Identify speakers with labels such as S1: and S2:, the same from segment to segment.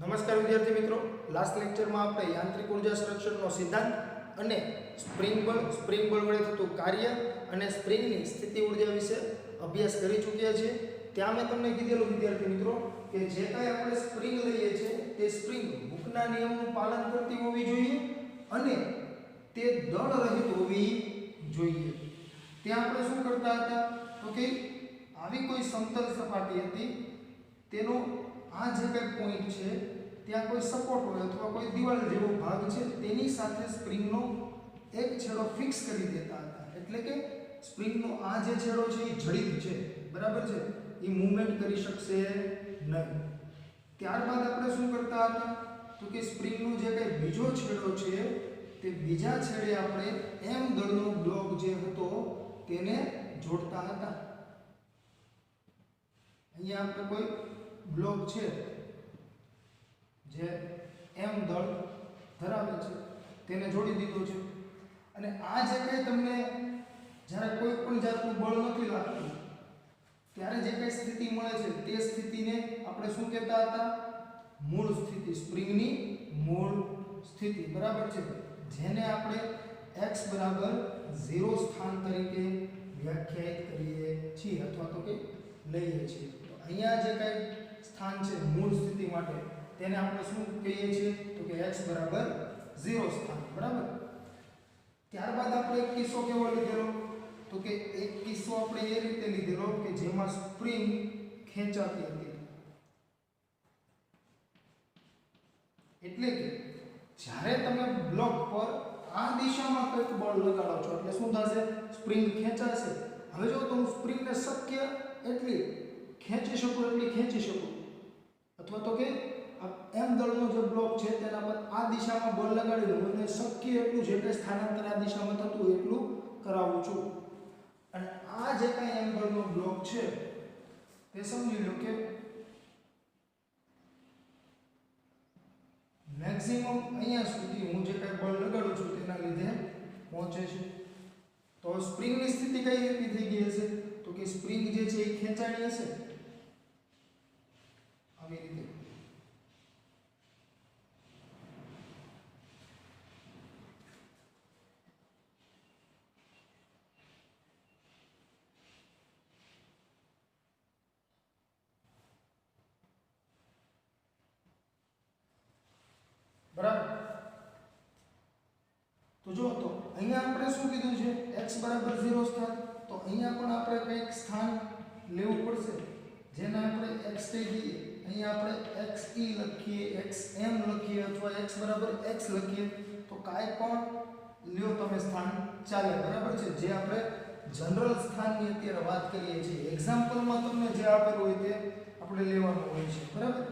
S1: નમસ્કાર વિદ્યાર્થી મિત્રો, લાસ્ટ લેક્ચરમાં આપણે યાંત્રિક ઉર્જા સંરક્ષણનો સિદ્ધાંત અને સ્પ્રિંગ બળ વડે થતું કાર્ય અને સ્પ્રિંગની સ્થિતિ ઉર્જા વિશે અભ્યાસ કરી ચૂક્યા છીએ। ત્યાં મેં તમને કીધેલું વિદ્યાર્થી મિત્રો કે જે કાંઈ આપણે સ્પ્રિંગ લઈએ છીએ તે સ્પ્રિંગ હૂકના નિયમનું પાલન કરતી હોવી જોઈએ અને તે દળ રહિત હોવી જોઈએ। ત્યાં આપણે શું કરતા હતા તો કે આવી કોઈ સમતલ સપાટી હતી, તેનો આ જે કંઈ પોઈન્ટ છે ત્યાં કોઈ સપોર્ટ હોય અથવા કોઈ દિવાલ જેવો ભાગ છે તેની સાથે સ્પ્રિંગનો એક છેડો ફિક્સ કરી દેતા હતા, એટલે કે સ્પ્રિંગનો આ જે છેડો છે એ જડિત છે, બરાબર છે, એ મૂવમેન્ટ કરી શકશે નહીં। ત્યારબાદ આપણે શું કરતા હતા તો કે સ્પ્રિંગનો જે કંઈ બીજો છેડો છે તે બીજા છેડે આપણે એમ દળનો બ્લોક જે હતો તેને જોડતા હતા। અહીંયા આપણે કોઈ બ્લોક છે જે એમ દળ ધરાવે છે તેને જોડી દીધો છે અને આ જે કંઈ તમને જ્યારે કોઈ પણ જાતનું બળ નથી લાગતું ત્યારે જે કંઈ સ્થિતિ મળે છે તે સ્થિતિને આપણે શું કહેતા હતા? મૂળ સ્થિતિ, સ્પ્રિંગની મૂળ સ્થિતિ, બરાબર છે, જેને આપણે x બરાબર 0 સ્થાન તરીકે વ્યાખ્યાયિત કરીએ છીએ અથવા તો કે લઈએ છીએ। તો અહીંયા જે કંઈ સ્થાન છે મૂળ સ્થિતિ માટે તેને આપણે શું કહીએ છીએ તો કે x બરાબર 0 સ્થાન, બરાબર। ત્યારબાદ આપણે એક કિસ્સો કેવો લીધેલો તો કે એક કિસ્સો આપણે એ રીતે લીધેલો કે જેમાં સ્પ્રિંગ ખેંચાતી હતી, એટલે કે જ્યારે તમે બ્લોક પર આ દિશામાં કંઈક બળ લગાડો છો એટલે શું થશે? સ્પ્રિંગ ખેંચાશે। હવે જો તો હું સ્પ્રિંગને શક્ય એટલી ખેંચી શકું એટલી ખેંચી શકું અથવા તો કે એમ દળનો જે બ્લોક છે તેના પર આ દિશામાં બળ લગાડી દઉં અને શક્ય એટલું જે કંઈ સ્થાનાંતર આ દિશામાં થતું હોય એટલું કરાવું છું। અને આ જે કંઈ એમ દળનો બ્લોક છે તે સમજી લો કે મેક્સિમમ અહીંયા સુધી હું જે કંઈ બળ લગાડું છું તેના લીધે પહોંચે છે। તો સ્પ્રિંગની સ્થિતિ કઈ રીતે થઈ ગઈ હશે તો કે સ્પ્રિંગ જે છે એ ખેંચાણી હશે આવી રીતે, બરાબર। તો જો તો અહીંયા આપણે શું કીધું છે x બરાબર 0 સ્થાન, તો અહીંયા પણ આપણે કંઈક સ્થાન લેવું પડશે જેને આપણે x કહી દઈએ। અહીંયા આપણે xe લખીએ, xm લખીએ અથવા x બરાબર x લખીએ, તો કાંઈ પણ લ્યો તમે સ્થાન ચાલે, બરાબર છે, જે આપણે જનરલ સ્થાનની અત્યારે વાત કરીએ છીએ। એક્ઝામ્પલમાં તમને જે આપેલું હોય તે આપણે લેવાનું હોય છે, બરાબર।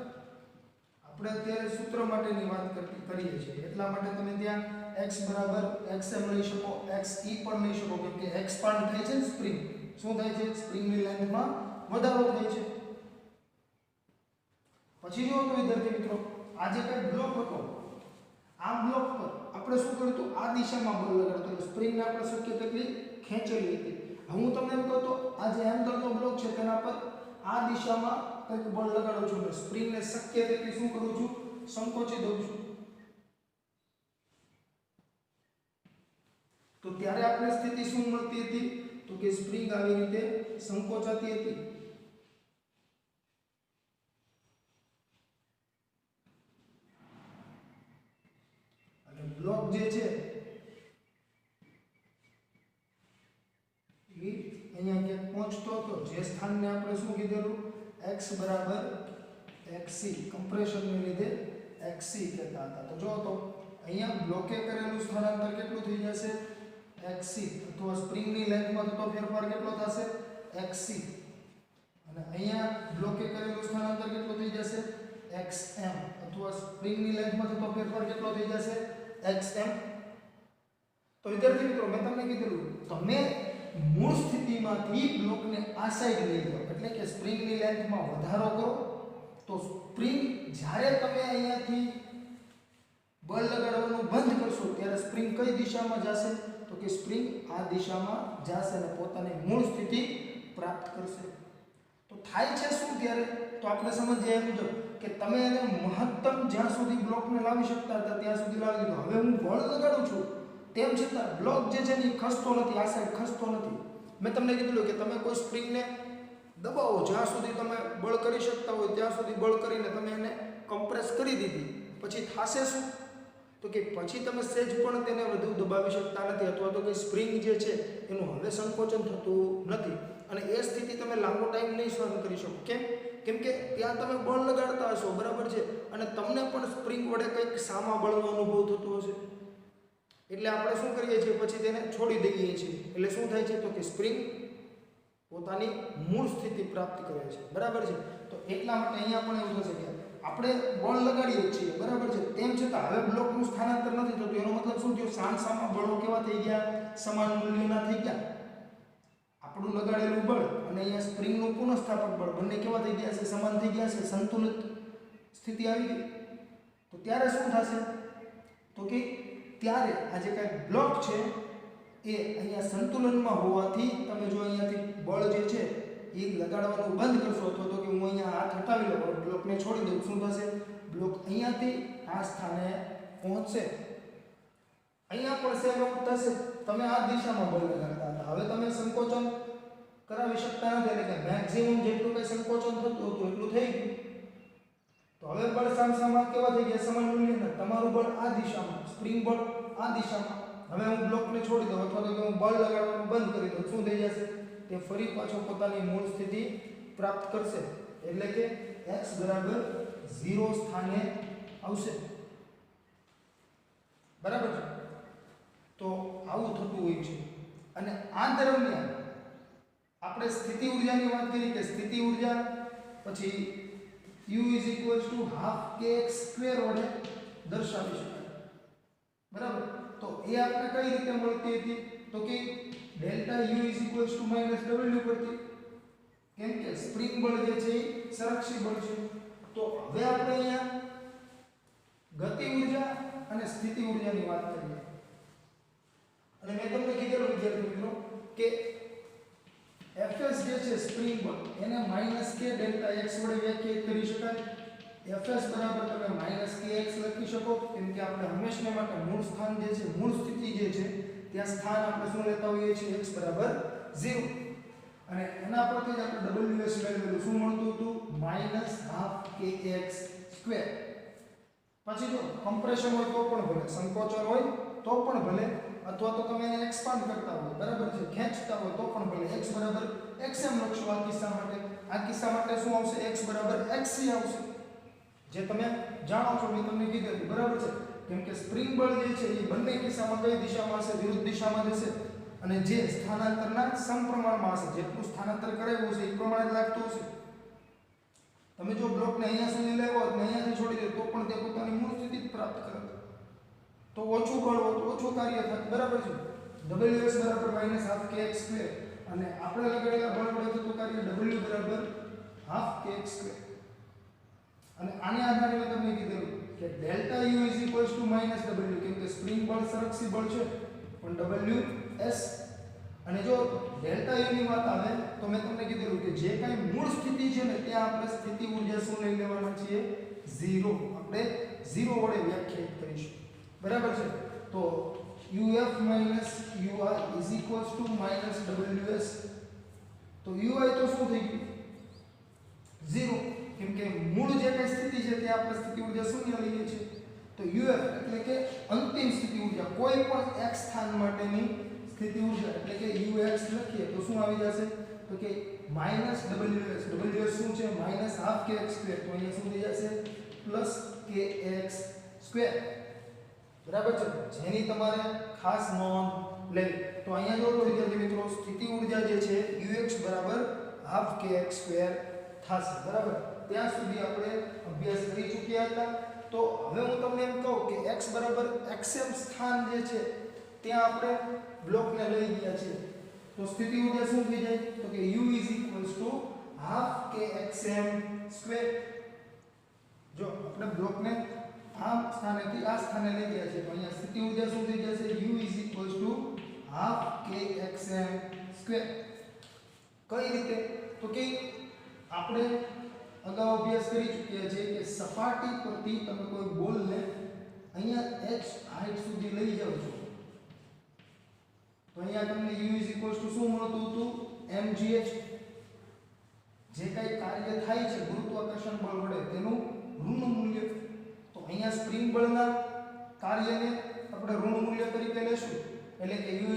S1: આપણે અત્યારે સૂત્ર માટેની વાત કરીએ છીએ એટલા માટે તમે ત્યાં x બરાબર xm લઈ શકો, xe પણ લઈ શકો, કેમ કે એક્સપાન્ડ થાય છે સ્પ્રિંગ, શું થાય છે? સ્પ્રિંગની લેન્થમાં વધારો થાય છે। પછી જો તો વિદ્યાર્થી મિત્રો આ જે કંઈ બ્લોક હતો આ બ્લોક પર આપણે શું કર્યું હતું? આ દિશામાં બળ લગાડતો એટલે સ્પ્રિંગને આપણે શક્ય તેટલી ખેંચેલી હતી। હવે હું તમને એમ કહું તો આ જે એમ દળનો બ્લોક છે તેના પર આ દિશામાં કંઈક બળ લગાડું છું અને સ્પ્રિંગને શક્ય તેટલી શું કરું છું? સંકોચી દઉં છું। તો ત્યારે આપણે સ્થિતિ શું મળતી હતી તો કે સ્પ્રિંગ આવી રીતે સંકોચાતી હતી અને બ્લોક જે છે એ અહીંયા ક્યાંક પહોંચતો હતો, જે સ્થાનને આપણે શું કીધેલું? x બરાબર xc, કમ્પ્રેશનને લીધે xc કહેતા હતા। તો જો તો અહીંયા બ્લોકે કરેલું સ્થાનાંતર કેટલું થઈ જશે? xc, અથવા સ્પ્રિંગની લેન્થમાં થતો ફેરફાર કેટલો થશે? xc, અને અહીંયા બ્લોકે કરેલું સ્થાનાંતર કેટલું થઈ જશે? xm, અથવા સ્પ્રિંગની લેન્થમાં થતો ફેરફાર કેટલો થઈ જશે? xm। તો વિદ્યાર્થી મિત્રો મેં તમને કીધેલું તમે મૂળ સ્થિતિમાંથી બ્લોકને આ સાઈડ લઈ જાઓ એટલે કે સ્પ્રિંગની લેન્થમાં વધારો કરો તો સ્પ્રિંગ જ્યારે તમે અહીંયાથી બળ લગાડવાનું બંધ કરશો ત્યારે સ્પ્રિંગ કઈ દિશામાં જશે તો કે સ્પ્રિંગ આ દિશામાં જશે અને પોતાની મૂળ સ્થિતિ પ્રાપ્ત કરશે। તો થાય છે શું ત્યારે તો આપણે સમજીએ મુજબ કે તમે એને મહત્તમ જ્યાં સુધી બ્લોકને લાવી શકતા હતા ત્યાં સુધી લાવી દીધો. હવે હું બળ લગાડું છું તેમ છતાં બ્લોક જે છે એ ખસતો નથી, આ સાઈડ ખસતો નથી. મેં તમને કીધું કે તમે કોઈ સ્પ્રિંગને દબાવો જ્યાં સુધી તમે બળ કરી શકતા હોય ત્યાં સુધી બળ કરીને તમે એને કમ્પ્રેસ કરી દીધી, પછી થશે શું? તો કે પછી તમે સેજ પણ તેને વધુ દબાવી શકતા નથી, અથવા તો કે સ્પ્રિંગ જે છે એનું હવે સંકોચન થતું નથી, અને એ સ્થિતિ તમે લાંબો ટાઈમ નહીં સહન કરી શકો. કેમ કે ત્યાં તમે બળ લગાડતા હશો, બરાબર છે, અને તમને પણ સ્પ્રિંગ વડે કંઈક સામા બળનો અનુભવ થતો હશે. એટલે આપણે શું કરીએ છીએ, પછી તેને છોડી દઈએ છીએ. એટલે શું થાય છે તો કે સ્પ્રિંગ પોતાની મૂળ સ્થિતિ પ્રાપ્ત કરે છે, બરાબર છે. તો એટલા માટે અહીંયા પણ એવું થશે કે આપણે બળ લગાડીએ છીએ, બરાબર છે, તેમ છતાં હવે બ્લોકનું સ્થાનાંતર નથી થતું. એનો મતલબ શું થયો? સામસામા બળો કેવા થઈ ગયા? સમાન મૂલ્યના થઈ ગયા. આપણું લગાડેલું બળ અને અહીંયા સ્પ્રિંગનું પુનઃસ્થાપક બળ બંને કેવા થઈ ગયા છે? સમાન થઈ ગયા છે, સંતુલિત સ્થિતિ આવી ગઈ. તો ત્યારે શું થશે તો કે ત્યારે આ જે કાંઈ બ્લોક છે એ અહીંયા સંતુલનમાં હોવાથી તમે જો અહીંયાથી બળ જે છે એ લગાડવાનું બંધ કરશો, અથવા તો કે હું અહીંયા હાથ હટાવી લઉં, બ્લોકને છોડી દઉં, શું થશે? બ્લોક અહીંયાથી આ સ્થાને પહોંચશે. અહીંયા પણ સેમ એવું થશે. તમે આ દિશામાં બળ લગાડતા હતા, હવે તમે સંકોચન કરાવી શકતા નથી, એટલે કે મેક્સિમમ જેટલું કંઈ સંકોચન થતું હતું એટલું થઈ ગયું. તો હવે બળ સામસામા કેવા થઈ ગયા? સમાન મૂલ્યના. તમારું બળ આ દિશામાં, સ્પ્રિંગ બળ આ દિશામાં. હવે હું બ્લોકને છોડી દઉં, અથવા તો કે હું બળ લગાડવાનું બંધ કરી દઉં, શું થઈ જશે? તે ફરી પાછો પોતાની મૂળ સ્થિતિ પ્રાપ્ત કરશે, એટલે કે x બરાબર 0 સ્થાને આવશે, બરાબર છે. તો આવું થતું હોય છે. અને આ દરમિયાન આપણે સ્થિતિ ઊર્જાની વાત કરી કે સ્થિતિ ઊર્જા પછી u = ½ kx² વડે દર્શાવી શકાય, બરાબર. તો એ આપણે કઈ રીતે મળતી હતી તો કે ડેલ્ટા u = -w પરથી, કેમ કે સ્પ્રિંગ બળ જે છે એ સંરક્ષી બળ છે. તો હવે આપણે અહીંયા ગતિ ઊર્જા અને સ્થિતિ ઊર્જાની વાત કરીએ. અને મેં તમને કીધેલું વિદ્યાર્થી મિત્રો કે Fs જે છે સ્પ્રિંગ બળ એને -k ડેલ્ટા x વડે વ્યાખ્યાયિત કરી શકાય. Fs બરાબર તમે -kx લખી શકો, કેમ કે આપણે હંમેશા માટે મૂળ સ્થાન જે છે, મૂળ સ્થિતિ જે છે ત્યાં સ્થાન આપણે શું લેતા હોઈએ છીએ? x બરાબર 0. અને એના પરથી જ આપણે ws મેળવેલું, શું મળતું હતું? -12kx². પછી જો કમ્પ્રેશન હોય તો પણ ભલે, સંકોચન હોય તો પણ ભલે, અથવા તો તમે એને એક્સપાન્ડ કરતા હોય, બરાબર છે, ખેંચતા હોય તો પણ ભલે, x બરાબર xm લખશો આ કિસ્સા માટે. આ કિસ્સા માટે શું આવશે? x બરાબર xc આવશે, જે તમે જાણો છો, મેં તમને કીધું, બરાબર છે. કેમ કે સ્પ્રિંગ બળ જે છે એ બંને કિસ્સામાં કઈ દિશામાં હશે? વિરુદ્ધ દિશામાં જશે, અને જે સ્થાનાંતરના સમપ્રમાણમાં હશે. જેટલું સ્થાનાંતર કરાવ્યું છે એ પ્રમાણે જ લાગતું હશે. તમે જો બ્લોકને અહીંયા સુધી લાવ્યો અને અહીંયાથી છોડી દો તો પણ તે પોતાની મૂળ સ્થિતિ જ પ્રાપ્ત કરે, તો ઓછું બળ હોય તો ઓછું કાર્ય થાય, બરાબર છે. ws બરાબર -12kx², અને આપણે લગાડેલા બળ વડે થતું કાર્ય w બરાબર ½ kx². અને આને આધારે મેં તમને કીધેલું કે ડેલ્ટા u = -w, કેમ કે સ્પ્રિંગ બળ સંરક્ષી બળ છે, પણ ws. અને જો ડેલ્ટા u ની વાત આવે તો મેં તમને કીધેલું કે જે કાંઈ મૂળ સ્થિતિ છે ને ત્યાં આપણે સ્થિતિ ઊર્જા શું લઈ લેવાના છીએ? 0. આપણે 0 વડે વ્યાખ્યાયિત કરીશું, બરાબર છે. તો uf - ui = -ws. તો ui તો શું થઈ ગયું? 0, કેમ કે મૂળ જે કઈ સ્થિતિ છે ત્યાં આપણે સ્થિતિ ઊર્જા શૂન્ય લઈએ છીએ. તો uf એટલે કે અંતિમ સ્થિતિ ઊર્જા, કોઈ પણ x સ્થાન માટેની સ્થિતિ ઊર્જા, એટલે કે ux લખીએ તો શું આવી જશે? તો કે -ws. ws શું છે? -12kx². તો અહીંયા શું થઈ જશે? +kx², બરાબર છે. જેની તમારે ખાસ નોંધ લેવી. તો અહીંયા જો વિદ્યાર્થી મિત્રો સ્થિતિ ઊર્જા જે છે ux બરાબર ½ kx² થશે, બરાબર. ત્યાં સુધી આપણે અભ્યાસ કરી ચૂક્યા હતા. તો હવે હું તમને એમ કહું કે x બરાબર xm સ્થાન જે છે ત્યાં આપણે બ્લોકને લઈ ગયા છે, તો સ્થિતિ ઊર્જા શું થઈ જાય? તો કે u = ½ kxm². જો આપણે બ્લોકને આ સ્થાનેથી આ સ્થાને લઈ ગયા છે તો અહીંયા સ્થિતિ ઊર્જા શું થઈ જશે? u = ½ kxm². કઈ રીતે? તો કે આપણે અગાઉ અભ્યાસ કરી ચૂક્યા છે કે સપાટી પરથી તમે કોઈ બોલને અહીંયા h હાઈટ સુધી લઈ જાવ છો તો અહીંયા તમને u શું મળતું હતું mgh જે કઈ કાર્ય થાય છે ગુરુત્વાકર્ષણ બળ વડે તેનું ઋણ મૂલ્ય તો અહીંયા સ્પ્રિંગ બળના કાર્યને આપણે ઋણ મૂલ્ય તરીકે લેશું એટલે કે u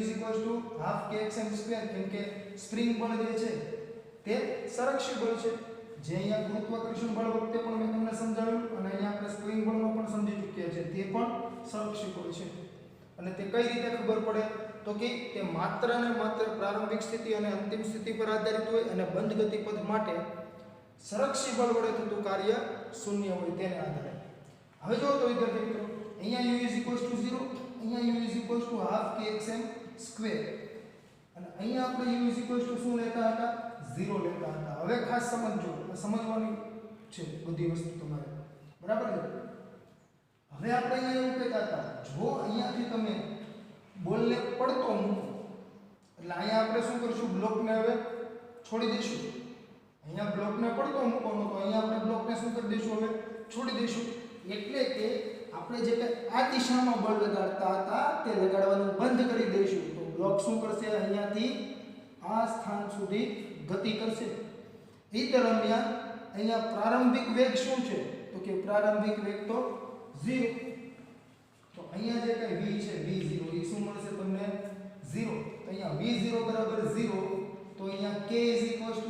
S1: ½ kxm² કેમ કે સ્પ્રિંગ બળ જે છે તે સંરક્ષી બળ છે જે અહીંયા ગુરુત્વાકર્ષણ બળ વખતે પણ મેં તમને સમજાવ્યું અને અહીંયા આપણે સ્પ્રિંગ બળનો પણ સમજી ચૂક્યા છે તે પણ સંરક્ષી બળ છે અને તે કઈ રીતે ખબર પડે તો કે તે માત્ર ને માત્ર પ્રારંભિક સ્થિતિ અને અંતિમ સ્થિતિ પર આધારિત હોય અને બંધ ગતિપથ માટે સંરક્ષી બળ વડે થતું કાર્ય શૂન્ય હોય તેને આધારે હવે જો તો વિદ્યાર્થી મિત્રો અહીંયા u 0 અહીંયા u ½ kxm² અને અહીંયા આપણે u શું લેતા હતા 0 લેતા હતા હવે ખાસ સમજજો સમજવાની છે બધી વસ્તુ તમારે બરાબર છે હવે આપણે અહીંયા એવું કહેતા હતા જો અહીંયાથી તમે બોલને પડતો મૂકો એટલે અહીંયા આપણે શું કરશું બ્લોકને હવે છોડી દઈશું અહીંયા બ્લોકને પડતો મૂકવાનો તો અહીંયા આપણે બ્લોકને શું કરી દઈશું હવે છોડી દઈશું એટલે કે આપણે જે આ દિશામાં બળ લગાડતા હતા તે લગાડવાનું બંધ કરી દઈશું તો બ્લોક શું કરશે અહીંયાથી આ સ્થાન સુધી ગતિ કરશે એ દરમિયાન અહીંયા પ્રારંભિક વેગ શું છે તો કે પ્રારંભિક વેગ તો 0 તો અહીંયા જે કઈ v છે v0 એ શું મળશે તમને 0 તો અહીંયા v0 બરાબર 0 તો અહીંયા k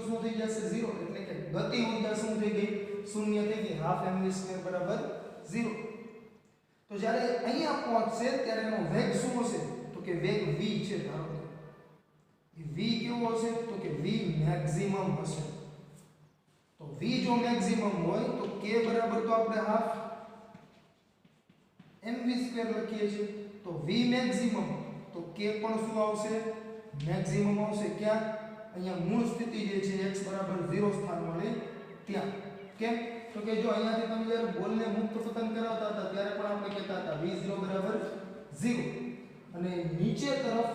S1: શું થઈ જશે 0 એટલે કે ગતિ ઊર્જા શું થઈ ગઈ શૂન્ય થઈ ગઈ ½ mv² બરાબર 0 તો જ્યારે અહીંયા પહોંચશે ત્યારે એનો વેગ શું હશે તો કે વેગ v છે ધારો કે v કેવો હશે તો કે v મેક્સિમમ હશે તો v જો મેક્સિમમ હોય તો k બરાબર તો આપણે ½ mv² લખીએ છીએ તો v મેક્સિમમ તો k પણ શું આવશે મેક્સિમમ આવશે ક્યાં અહીંયા મૂળ સ્થિતિ જે છે x બરાબર 0 સ્થાન મળે ત્યાં કેમ તો કે જો અહીંયાથી તમે જ્યારે બોલને મુક્ત પતન કરાવતા હતા ત્યારે પણ આપણે કહેતા હતા v0 બરાબર 0 અને નીચે તરફ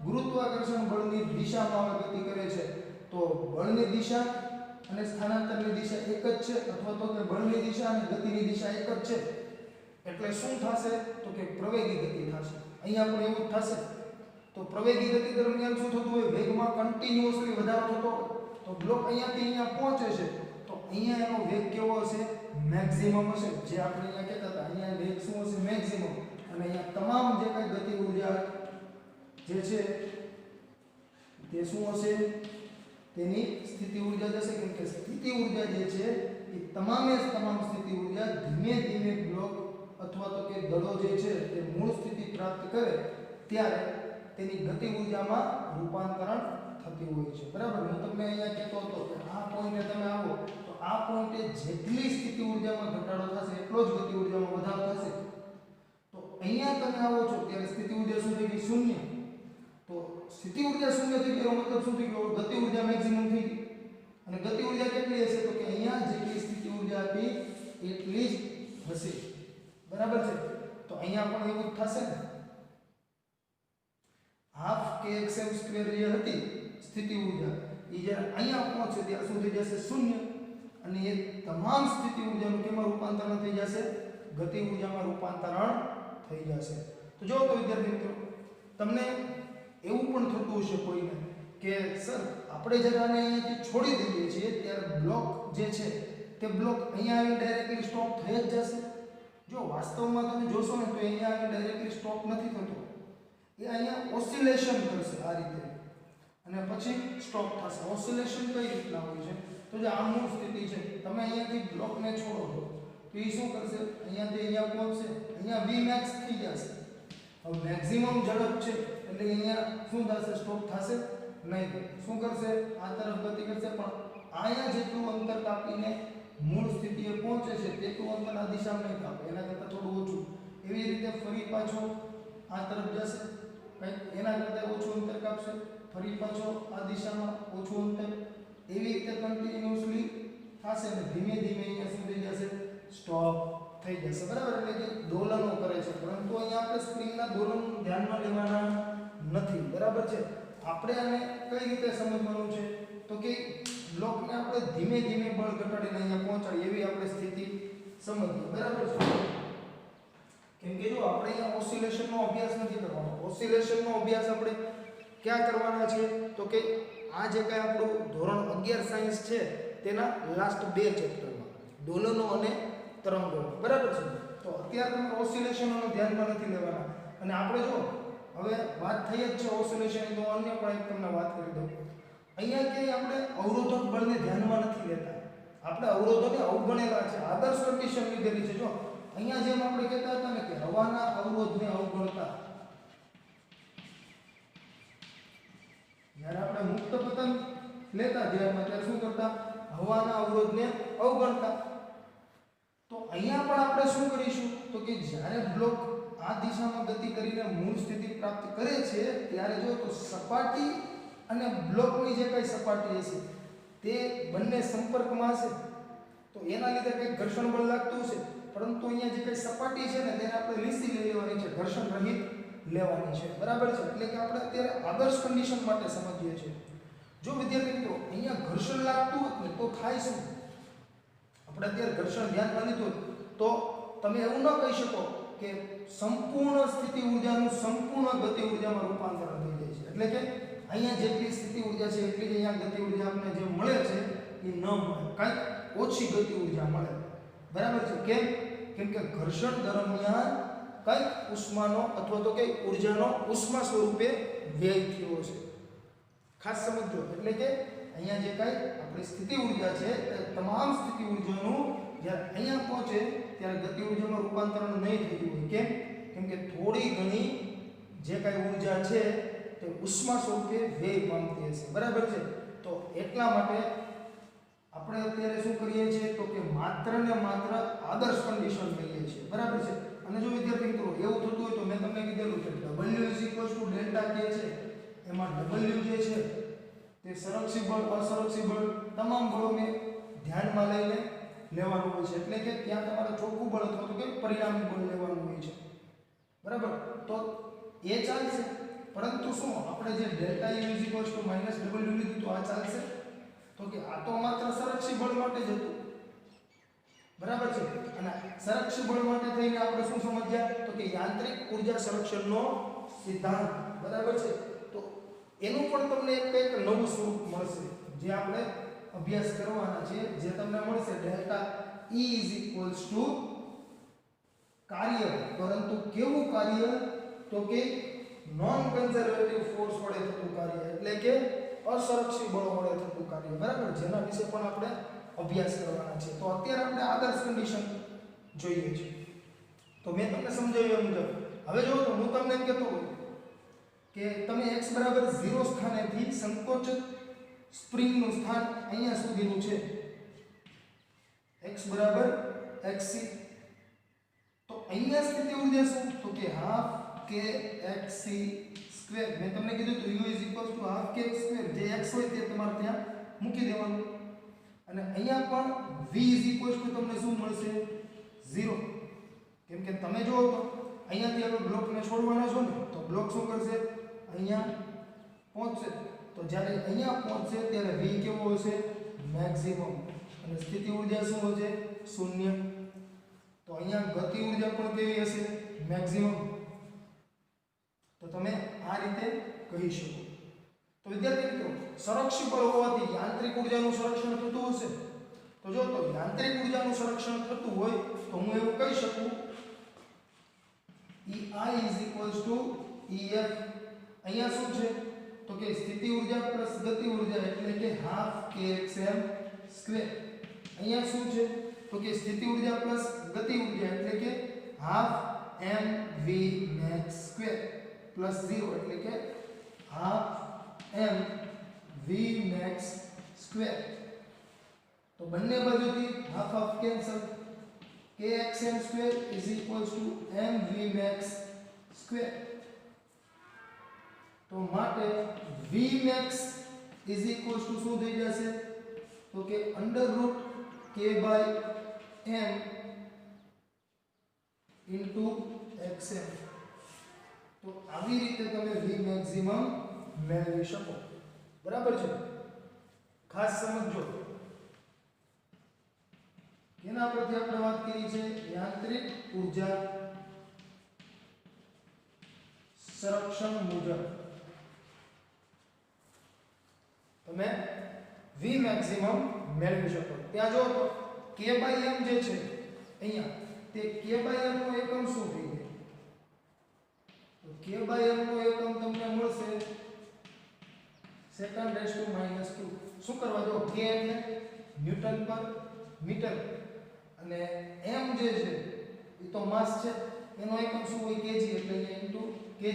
S1: ગુરુત્વાકર્ષણ બળની દિશામાં ગતિ કરે છે તો બળની દિશા અને સ્થાનાંતરની દિશા એક જ છે અથવા તો કે બળની દિશા અને ગતિની દિશા એક જ છે એટલે શું થશે તો કે પ્રવેગી ગતિ થશે અહીંયા પણ એવું જ થશે તો પ્રવેગી ગતિ દરમિયાન શું થતું હોય વેગમાં કન્ટિન્યુઅસલી વધારો થતો તો બ્લોક અહીંયાથી અહીંયા પહોંચે છે તો અહીંયા એનો વેગ કેવો હશે મેક્સિમમ હશે જે આપણે અહીંયા કહેતા હતા અહીંયા વેગ શું હશે મેક્સિમમ અને અહીંયા તમામ જે કઈ ગતિ ઊર્જા જે છે તે શું હશે તેની સ્થિતિ ઊર્જા જશે કેમ કે સ્થિતિ ઊર્જા જે છે એ તમામે તમામ સ્થિતિ ઊર્જા ધીમે ધીમે બ્લોક અથવા તો કે દળો જે છે તે મૂળ સ્થિતિ પ્રાપ્ત કરે ત્યારે તેની ગતિ ઊર્જામાં રૂપાંતરણ થતી હોય છે બરાબર હું તમને અહીંયા કહેતો હતો કે આ પોઈન્ટે તમે આવો તો આ પોઈન્ટે જેટલી સ્થિતિ ઊર્જામાં ઘટાડો થશે એટલો જ ગતિ ઊર્જામાં વધારો થશે તો અહીંયા તમે આવો છો ત્યારે સ્થિતિ ઊર્જા શું થઈ ગઈ શૂન્ય તો સ્થિતિ ઊર્જા શૂન્ય થઈ ગઈ એનો મતલબ શું થઈ ગયો ગતિ ઊર્જા મેક્સિમમ થઈ ગઈ અને ગતિ ઊર્જા કેટલી હશે તો કે અહીંયા જેટલી સ્થિતિ ઊર્જા હતી એટલી જ હશે બરાબર છે તો અહીંયા પણ એવું જ થશે ને ½ kxm² જે હતી સ્થિતિ ઊર્જા એ જ્યારે અહીંયા પહોંચે ત્યારે શું થઈ જશે શૂન્ય અને એ તમામ સ્થિતિ ઊર્જાનું કેમાં રૂપાંતરણ થઈ જશે ગતિ ઊર્જામાં રૂપાંતરણ થઈ જશે તો જો તો વિદ્યાર્થી મિત્રો તમને એવું પણ થતું હશે કોઈને કે સર આપણે જ્યારે આને અહીંયાથી છોડી દઈએ છીએ ત્યારે બ્લોક જે છે તે બ્લોક અહીંયા આવીને ડાયરેક્ટલી સ્ટોપ થઈ જ જશે જો વાસ્તવમાં તમે જોશો ને તો અહીંયા આવીને ડાયરેક્ટલી સ્ટોપ નથી થતો એ અહીંયા ઓસિલેશન કરશે આ રીતે અને પછી સ્ટોપ થશે ઓસિલેશન કઈ રીતના હોય છે તો જે આ મૂળ સ્થિતિ છે તમે અહીંયાથી બ્લોકને છોડો છો તો એ શું કરશે અહીંયાથી અહીંયા પહોંચશે અહીંયા vmax થઈ જશે હવે મેક્સિમમ ઝડપ છે એટલે અહીંયા શું થશે સ્ટોપ થશે નહીં શું કરશે આ તરફ ગતિ કરશે પણ અહીંયા જેટલું અંતર કાપીને મૂળ સ્થિતિએ પહોંચે છે તેટલું અંતર આ દિશામાં નહીં કાપે એના કરતાં થોડું ઓછું એવી રીતે ફરી પાછો આ તરફ જશે કંઈક એના કરતાં ઓછું અંતર કાપશે ફરી પાછો આ દિશામાં ઓછું અંતર એવી રીતે કન્ટિન્યુઅસલી થશે અને ધીમે ધીમે અહીંયા શું થઈ જશે સ્ટોપ થઈ જશે બરાબર એટલે કે દોલનો કરે છે પરંતુ અહીંયા આપણે સ્પ્રિંગના દોલન ધ્યાનમાં લેવાના નથી બરાબર છે આપણે આને કઈ રીતે સમજવાનું છે તો કે બ્લોકને આપણે ધીમે ધીમે બળ ઘટાડીને અહીંયા પહોંચાડીએ એવી આપણે સ્થિતિ સમજીએ. બરાબર છે? કેમ કે જો આપણે અહીંયા ઓસિલેશનનો અભ્યાસ નથી કરવાનો. ઓસિલેશનનો અભ્યાસ આપણે ક્યાં કરવાના છે? તો કે આ જે કાંઈ આપણું ધોરણ 11 સાયન્સ છે તેના લાસ્ટ 2 ચેપ્ટરમાં દોલનો અને તરંગો. બરાબર છે? તો અત્યારે તમે ઓસિલેશનનો ધ્યાનમાં નથી લેવાના. અને આપણે જો હવે વાત થઈ જ છે ઓસિલેશનની, તો અન્ય પણ એક તમને વાત કરી દઉં. અહીંયા ક્યાંય આપણે અવરોધક બળને ધ્યાનમાં નથી લેતા. આપણે અવરોધોને અવગણેલા છે, આદર્શ કન્ડિશન લીધેલી છે. જો અહીંયા જેમ આપણે કહેતા હતા ને કે હવાના અવરોધને અવગણતા, જ્યારે આપણે મુક્ત પતન લેતા ધ્યાનમાં ત્યારે શું કરતા? હવાના અવરોધને અવગણતા. તો અહીંયા પણ આપણે શું કરીશું? તો કે જ્યારે બ્લોક આ દિશામાં ગતિ કરીને મૂળ સ્થિતિ પ્રાપ્ત કરે છે ત્યારે જો તો સપાટી અને બ્લોકની જે કઈ સપાટી હશે તે બંને સંપર્કમાં હશે તો એના લીધે કંઈક ઘર્ષણ બળ લાગતું હશે. પરંતુ અહીંયા જે કઈ સપાટી છે ને તેને આપણે લીસી લઈ લેવાની છે, ઘર્ષણ રહિત લેવાની છે. બરાબર છે? એટલે કે આપણે અત્યારે આદર્શ કન્ડિશન માટે સમજીએ છીએ. જો વિદ્યાર્થી મિત્રો અહીંયા ઘર્ષણ લાગતું હોત ને તો થાય શું? આપણે અત્યારે ઘર્ષણ ધ્યાનમાં લીધું તો તમે એવું ન કહી શકો કે સંપૂર્ણ સ્થિતિ ઊર્જાનું સંપૂર્ણ ગતિ ઊર્જામાં રૂપાંતર થઈ જાય છે. એટલે કે અહીંયા જેટલી સ્થિતિ ઊર્જા છે એટલી જ અહીંયા ગતિ ઊર્જા આપણને જે મળે છે એ ન મળે, કંઈક ઓછી ગતિ ઊર્જા મળે. બરાબર છે? કેમ? કેમ કે ઘર્ષણ દરમિયાન કંઈક ઉષ્માનો અથવા તો કંઈક ઊર્જાનો ઉષ્મા સ્વરૂપે વ્યય થયો છે. ખાસ સમજો. એટલે કે અહીંયા જે કાંઈ આપણી સ્થિતિ ઊર્જા છે તે તમામ સ્થિતિ ઊર્જાનું જ્યારે અહીંયા પહોંચે ત્યારે ગતિ ઊર્જામાં રૂપાંતરણ નહીં થયું હોય. કેમ? કેમ કે થોડી ઘણી જે કાંઈ ઊર્જા છે તે ઉષ્મા સ્વરૂપે વ્યય પામતી હશે. બરાબર છે? તો એટલા માટે આપણે અત્યારે શું કરીએ છીએ તો કે માત્ર ને માત્ર આદર્શ કન્ડિશન લઈએ છીએ. બરાબર છે? અને જો વિદ્યાર્થી મિત્રો એવું થતું હોય તો મેં તમને કીધેલું છે W ડેલ્ટા કે છે એમાં W જે છે તે સંરક્ષી બળ, અસંરક્ષી બળ તમામ બળોને ધ્યાનમાં લઈને લેવાનું હોય છે. એટલે કે ત્યાં તમારે ચોખ્ખું બળ અથવા તો કે પરિણામી બળ લેવાનું હોય છે. બરાબર? તો એ ચાલશે. પરંતુ શું આપણે જે ડેલ્ટા U -W લીધું તો આ ચાલશે? તો કે આ તો માત્ર સંરક્ષી બળ માટે જ હતું. બરાબર છે? અને સંરક્ષી બળ માટે થઈને આપણે શું સમજ્યા? તો કે યાંત્રિક ઊર્જા સંરક્ષણનો સિદ્ધાંત. બરાબર છે? તો એનું પણ તમને એક નવું સ્વરૂપ મળશે જે આપણે અભ્યાસ કરવાના છે, જે તમને મળશે ડેલ્ટા E કાર્ય. પરંતુ કેવું કાર્ય? તો કે નોન કન્ઝર્વેટિવ ફોર્સ વડે થતું કાર્ય, એટલે કે અસંરક્ષી બળો વડે થતું કાર્ય. બરાબર? જેના વિશે પણ આપણે અભ્યાસ કરવાના છે. તો અત્યારે આપણે આદર્શ કન્ડિશન જોઈએ છે. તો મેં તમને સમજાવ્યું એ મુજબ હવે જો તો હું તમને એમ કહેતો હોઉં કે તમે x 0 સ્થાનેથી સંકોચક સ્પ્રિંગનું સ્થાન અહીંયા સુધીનું છે, x xc. તો અહીંયા સ્થિતિ ઊર્જા શું? તો કે ½ kxc². મેં તમને કીધું તો u ½ kx². જે x હોય તે તમારે ત્યાં મૂકી દેવાનું. અને અહીંયા પણ v તમને શું મળશે? 0. કેમ કે તમે જો તો અહીંયાથી હવે બ્લોકને છોડવાના છો ને તો બ્લોક શું કરશે? અહીંયા પહોંચશે. તો જ્યારે અહીંયા પહોંચશે ત્યારે v કેવો હશે? મેક્સિમમ. અને સ્થિતિ ઊર્જા શું હશે? 0. તો અહીંયા ગતિ ઊર્જા પણ કેવી હશે? મેક્સિમમ. તો તમે આ રીતે કહી શકો. તો વિદ્યાર્થી મિત્રો સંરક્ષી બળ હોવાથી યાંત્રિક ઊર્જાનું સંરક્ષણ થતું હશે. તો જો તો યાંત્રિક ઊર્જાનું સંરક્ષણ થતું હોય તો હું એવું કહી શકું EI EF. અહીંયા શું છે? તો કે સ્થિતિ ઊર્જા પ્લસ ગતિ ઊર્જા એટલે કે ½ kxm². અહીંયા શું છે? તો કે સ્થિતિ ઊર્જા પ્લસ ગતિ ઊર્જા એટલે કે ½ mv max² પ્લસ 0 એટલે કે ½ mv max². તો બંને બાજુથી ½ કેન્સલ. kxm² mv max². તો માટે Vmax શું થઈ જશે? તો કે √k/m *xm. તો આવી રીતે તમે V મેક્સિમમ મેળવી શકો. બરાબર છે? ખાસ સમજો કેના પરથી આપણે વાત કરી છે યાંત્રિક ઊર્જા સંરક્ષણ મુજબ તમે V મેક્સિમમ મેળવી શકો ત્યાં જો તો K/M જે છે અહીંયા તે K/M નો એકમ શું થઈ ગયો તો K/M નો એકમ તમને મળશે સેકન્ડ રેઝ ટુ -2 શું કરવા જો K એટલે ન્યૂટન પર મીટર અને m જે છે એ તો માસ છે એનો એકમ શું હોય kg એટલે અહીંયા ઇન્ટુ kg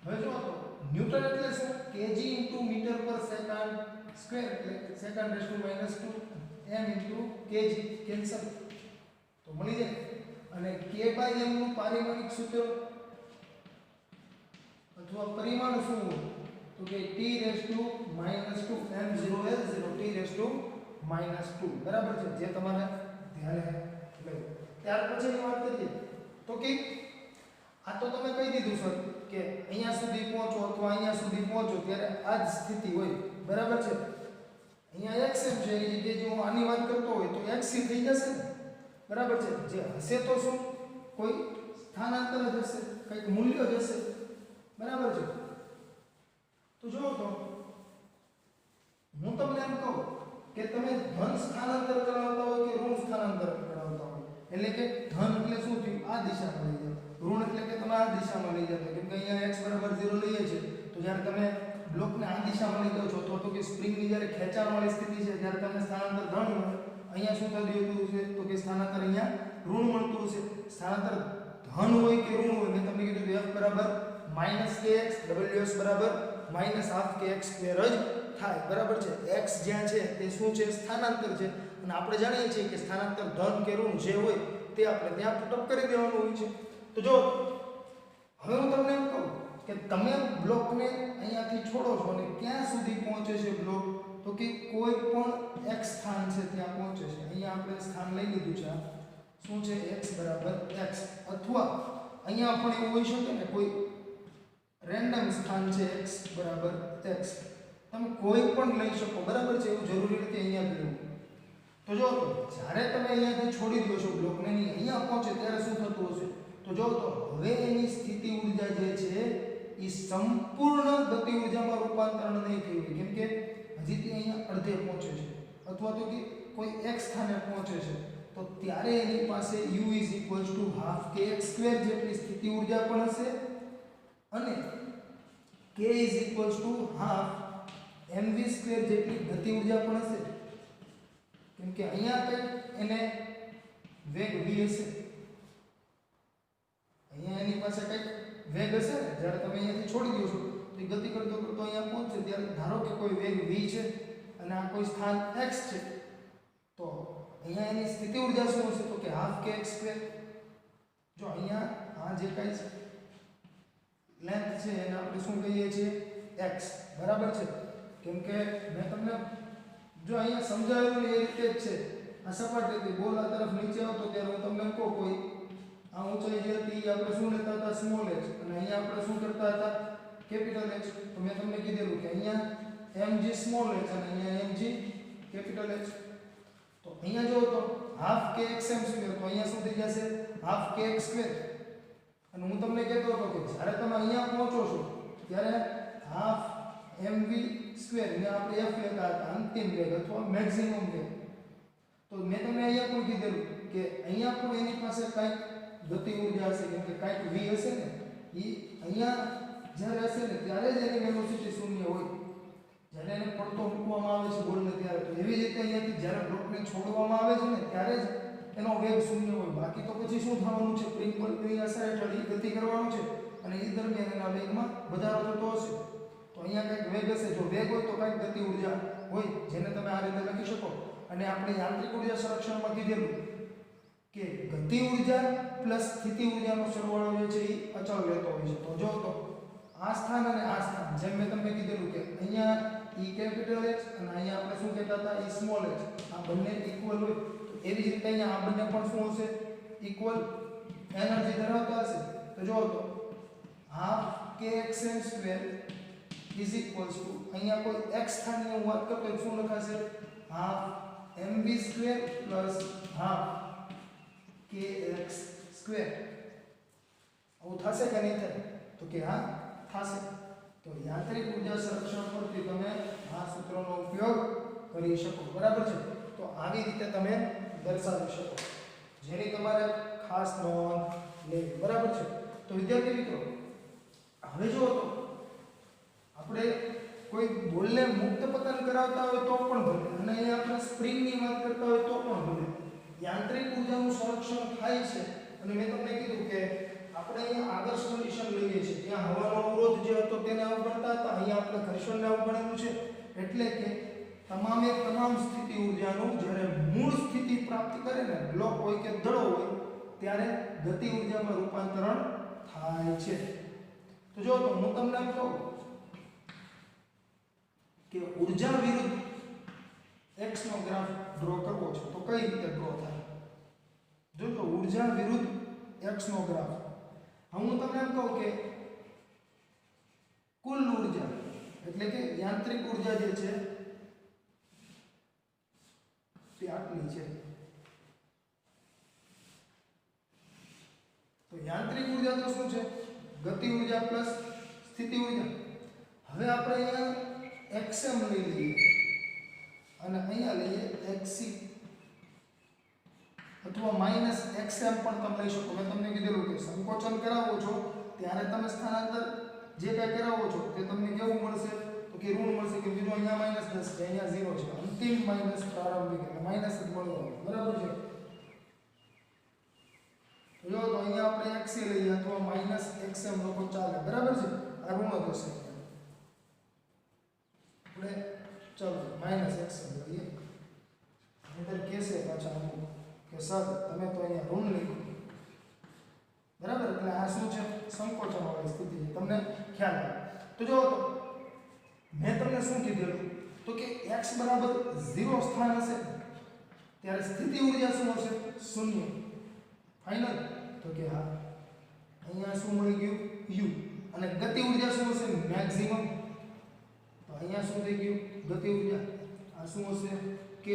S1: હવે જો તો ન્યૂટન એટલે શું kg into metre per second square એટલે second raise to -2 m into kg cancel તો મળી જાય અને K/M નું પારિમાણિક સૂત્ર અથવા પરિમાણ શું હોય તો કે t raise to -2 m0l0 t raise to -2 બરાબર છે જે તમારે ધ્યાને લેવું ત્યાર પછીની વાત કરીએ તો કે આ તો તમે કહી દીધું સર કે અહીંયા સુધી પહોંચો અથવા અહીંયા સુધી પહોંચો ત્યારે આ જ સ્થિતિ હોય બરાબર છે અહીંયા xm છે એની જગ્યાએ જો હું આની વાત કરતો હોય તો xc થઈ જશે ને બરાબર છે જે હશે તો શું કોઈ સ્થાનાંતર જ હશે કંઈક મૂલ્ય જ હશે બરાબર છે તો જો તો હું તમને એમ કહું કે તમે ધન સ્થાનાંતર કરાવતા હોય કે ઋણ સ્થાનાંતર કરાવતા હોય એટલે કે ધન એટલે શું થયું આ દિશામાં લઈ જાવ ઋણ એટલે કે તમે આ દિશામાં લઈ જાવ કેમ કે અહીંયા x 0 લઈએ છે તો જ્યારે તમે બ્લોકને આ દિશામાં લઈ જાવ છો તો કે સ્પ્રિંગની જ્યારે ખેંચાણવાળી સ્થિતિ છે ત્યારે તમને સ્થાનાંતર ધન મળે અહીંયા શું થઈ રહ્યું છે તો કે સ્થાનાંતર અહીંયા ઋણ મળતું છે સ્થાનાંતર ધન હોય કે ઋણ હોય મેં તમને કીધું f -kx ws -half kx² જ થાય બરાબર છે x જ્યાં છે તે શું છે સ્થાનાંતર છે અને આપણે જાણીએ છીએ કે સ્થાનાંતર ધન કે ઋણ જે હોય તે આપણે ત્યાં પુટઅપ કરી દેવાનું હોય છે તો જો હવે હું તમને એમ કહું કે તમે બ્લોકને અહીંયાથી છોડો છો અને ક્યાં સુધી પહોંચે છે બ્લોક તો કે કોઈ પણ x સ્થાન છે ત્યાં પહોંચે છે અહીંયા આપણે સ્થાન લઈ લીધું છે શું છે x x અથવા અહીંયા પણ એવું હોઈ શકે ને કોઈ રેન્ડમ સ્થાન છે x x તમે કોઈ પણ લઈ શકો બરાબર છે એવું જરૂરી નથી અહીંયા જ લેવું તો જો તો જ્યારે તમે અહીંયાથી છોડી દો છો બ્લોકને અહીંયા પહોંચે ત્યારે શું થતું હશે તો જો તો હવે એની સ્થિતિ ઊર્જા જે છે એ સંપૂર્ણ ગતિ ઊર્જામાં રૂપાંતરણ નહીં થયું હોય કેમ કે હજી તે અહીંયા અડધે પહોંચે છે અથવા તો કે કોઈ x સ્થાને પહોંચે છે તો ત્યારે એની પાસે u ½ kx² જેટલી સ્થિતિ ઊર્જા પણ હશે અને k ½ mv² જેટલી ગતિ ઊર્જા પણ હશે કેમ કે અહીંયા કંઈક એને વેગ v હશે અહીંયા એની પાસે કંઈક વેગ હશે ને જ્યારે તમે અહીંયાથી છોડી દો છો તો એ ગતિ કરતો કરતો અહીંયા પહોંચે ત્યારે ધારો કે કોઈ વેગ v છે અને આ કોઈ સ્થાન x છે તો અહીંયા એની સ્થિતિ ઊર્જા શું હશે તો કે ½ kx² જો અહીંયા આ જે કાંઈ છે લેન્થ છે એને આપણે શું કહીએ છીએ x બરાબર છે કેમ કે મેં તમને જો અહીંયા સમજાવેલું એ રીતે જ છે આ સપાટીથી બોલ આ તરફ નીચે આવતો ત્યારે હું તમને કહું કોઈ આ ઊંચાઈ જે હતી આપણે શું લેતા હતા સ્મોલ h અને અહીંયા આપણે શું કરતા હતા કેપિટલ h તો મેં તમને કીધેલું કે અહીંયા mg સ્મોલ h અને અહીંયા mg કેપિટલ h તો અહીંયા જો તો ½ kxm² તો અહીંયા શું થઈ જશે ½ kx² અને હું તમને કહેતો હતો કે જ્યારે તમે અહીંયા પહોંચો છો ત્યારે ½ mv² ને આપણે f લેતા હતા અંતિમ વેગ અથવા મેક્સિમમ વેગ તો મેં તમને અહીંયા પણ કીધેલું કે અહીંયા પણ એની પાસે કંઈક ગતિ ઊર્જા હશે કેમ કે કંઈક v હશે ને એ અહીંયા જ્યારે હશે ને ત્યારે જ એની વેલોસિટી શૂન્ય હોય જ્યારે એને પડતો મૂકવામાં આવે છે બોલને ત્યારે તો એવી રીતે અહીંયાથી જ્યારે બ્લોકને છોડવામાં આવે છે ને ત્યારે જ એનો વેગ શૂન્ય હોય બાકી તો પછી શું થવાનું છે સ્પ્રિંગ બળની અસર હેઠળ એ ગતિ કરવાનું છે અને એ દરમિયાન એના વેગમાં વધારો થતો હશે તો અહીંયા કંઈક વેગ હશે જો વેગ હોય તો કંઈક ગતિ ઊર્જા હોય જેને તમે આ રીતે લખી શકો અને આપણે યાંત્રિક ઊર્જા સંરક્ષણમાં કીધેલું કે ગતિ ઊર્જા પ્લસ સ્થિતિ ઊર્જાનો સરવાળો જે છે એ અચળ રહેતો હોય છે તો જો તો આ સ્થાન અને આ સ્થાન જેમ મેં તમને કીધેલું કે અહીંયા e કેપિટલ H અને અહીંયા આપણે શું કહેતા હતા e સ્મોલ h આ બંને ઇક્વલ હોય તો એવી જ રીતે અહીંયા આ બંને પણ શું હશે ઇક્વલ એનર્જી ધરાવતા હશે તો જો તો ½ kxm² ઇઝ ઇક્વલ્સ ટુ અહીંયા કોઈ x સ્થાનની હું વાત કરતો હોય શું લખાશે half mv square plus half kx square આવું થશે કે નહીં થાય તો કે હા થશે તો યાંત્રિક ઉર્જા સંરક્ષણ પરથી તમે આ સૂત્રનો ઉપયોગ કરી શકો બરાબર છે તો આવી રીતે તમે દર્શાવી શકો જેની તમારે ખાસ નોંધ લેવી બરાબર છે તો વિદ્યાર્થી મિત્રો હવે જો તો આપણે કોઈ બોલને મુક્ત પતન કરાવતા હોય તો પણ ભલે અને અહીંયા આપણે સ્પ્રિંગની વાત કરતા હોય તો પણ ભલે યાંત્રિક ઉર્જાનું સંરક્ષણ થાય છે અને મેં તમને કીધું કે આપણે અહીંયા આદર્શ કન્ડિશન લઈએ છીએ ત્યાં હવાનો અવરોધ જે હતો તેને અવગણતા હતા અહીંયા આપણે ઘર્ષણને અવગણેલું છે એટલે કે તમામે તમામ સ્થિતિ ઉર્જાનું જ્યારે મૂળ સ્થિતિ પ્રાપ્ત કરે ને બ્લોક હોય કે દડો હોય ત્યારે ગતિ ઉર્જામાં રૂપાંતરણ થાય છે તો જો તો હું તમને એમ કહું કે ઉર્જા વિરુદ્ધ x નો ગ્રાફ ડ્રો કરવો છે તો કઈ રીતે ડ્રો થાય જો તો ઉર્જા વિરુદ્ધ x નો ગ્રાફ હું તમને એમ કહું કે કુલ ઉર્જા એટલે કે યાંત્રિક ઉર્જા જે છે તે આટલી છે તો યાંત્રિક ઉર્જા તો શું છે ગતિ ઉર્જા પ્લસ સ્થિતિ ઉર્જા હવે આપણે અહીંયા xm લઈ લઈએ અને અહીંયા લઈએ xc અથવા માઈનસ xm પણ તમે લઈ શકો મેં તમને કીધેલું કે સંકોચન કરાવો છો ત્યારે તમે સ્થાનાંતર જે કંઈ કરાવો છો તે તમને કેવું મળશે તો કે ઋણ મળશે કે બીજો અહીંયા માઈનસ 10 છે અહીંયા 0 છે અંતિમ માઈનસ પ્રારંભિક એટલે માઈનસ જ મળવાનો બરાબર છે તો જો તો અહીંયા આપણે xc લઈએ અથવા માઈનસ xm લોકો ચાલે બરાબર છે આ ઋણ થશે આપણે ચલો માઈનસ xm લઈએ અંદર કેસે પાછા અમુક કે સર તમે તો અહીંયા ઋણ લખ્યું બરાબર એટલે આ શું છે સંકોચન વાળી સ્થિતિ છે તમને ખ્યાલ આવે તો જો તો મેં તમને શું કીધેલું તો કે x બરાબર 0 સ્થાન હશે ત્યારે સ્થિતિ ઉર્જા શું હશે 0 ફાઇનલ તો કે હા અહીંયા શું મળી ગયું u અને ગતિ ઉર્જા શું હશે મેક્સિમમ તો અહીંયા શું થઈ ગયું ગતિ ઉર્જા આ શું હશે k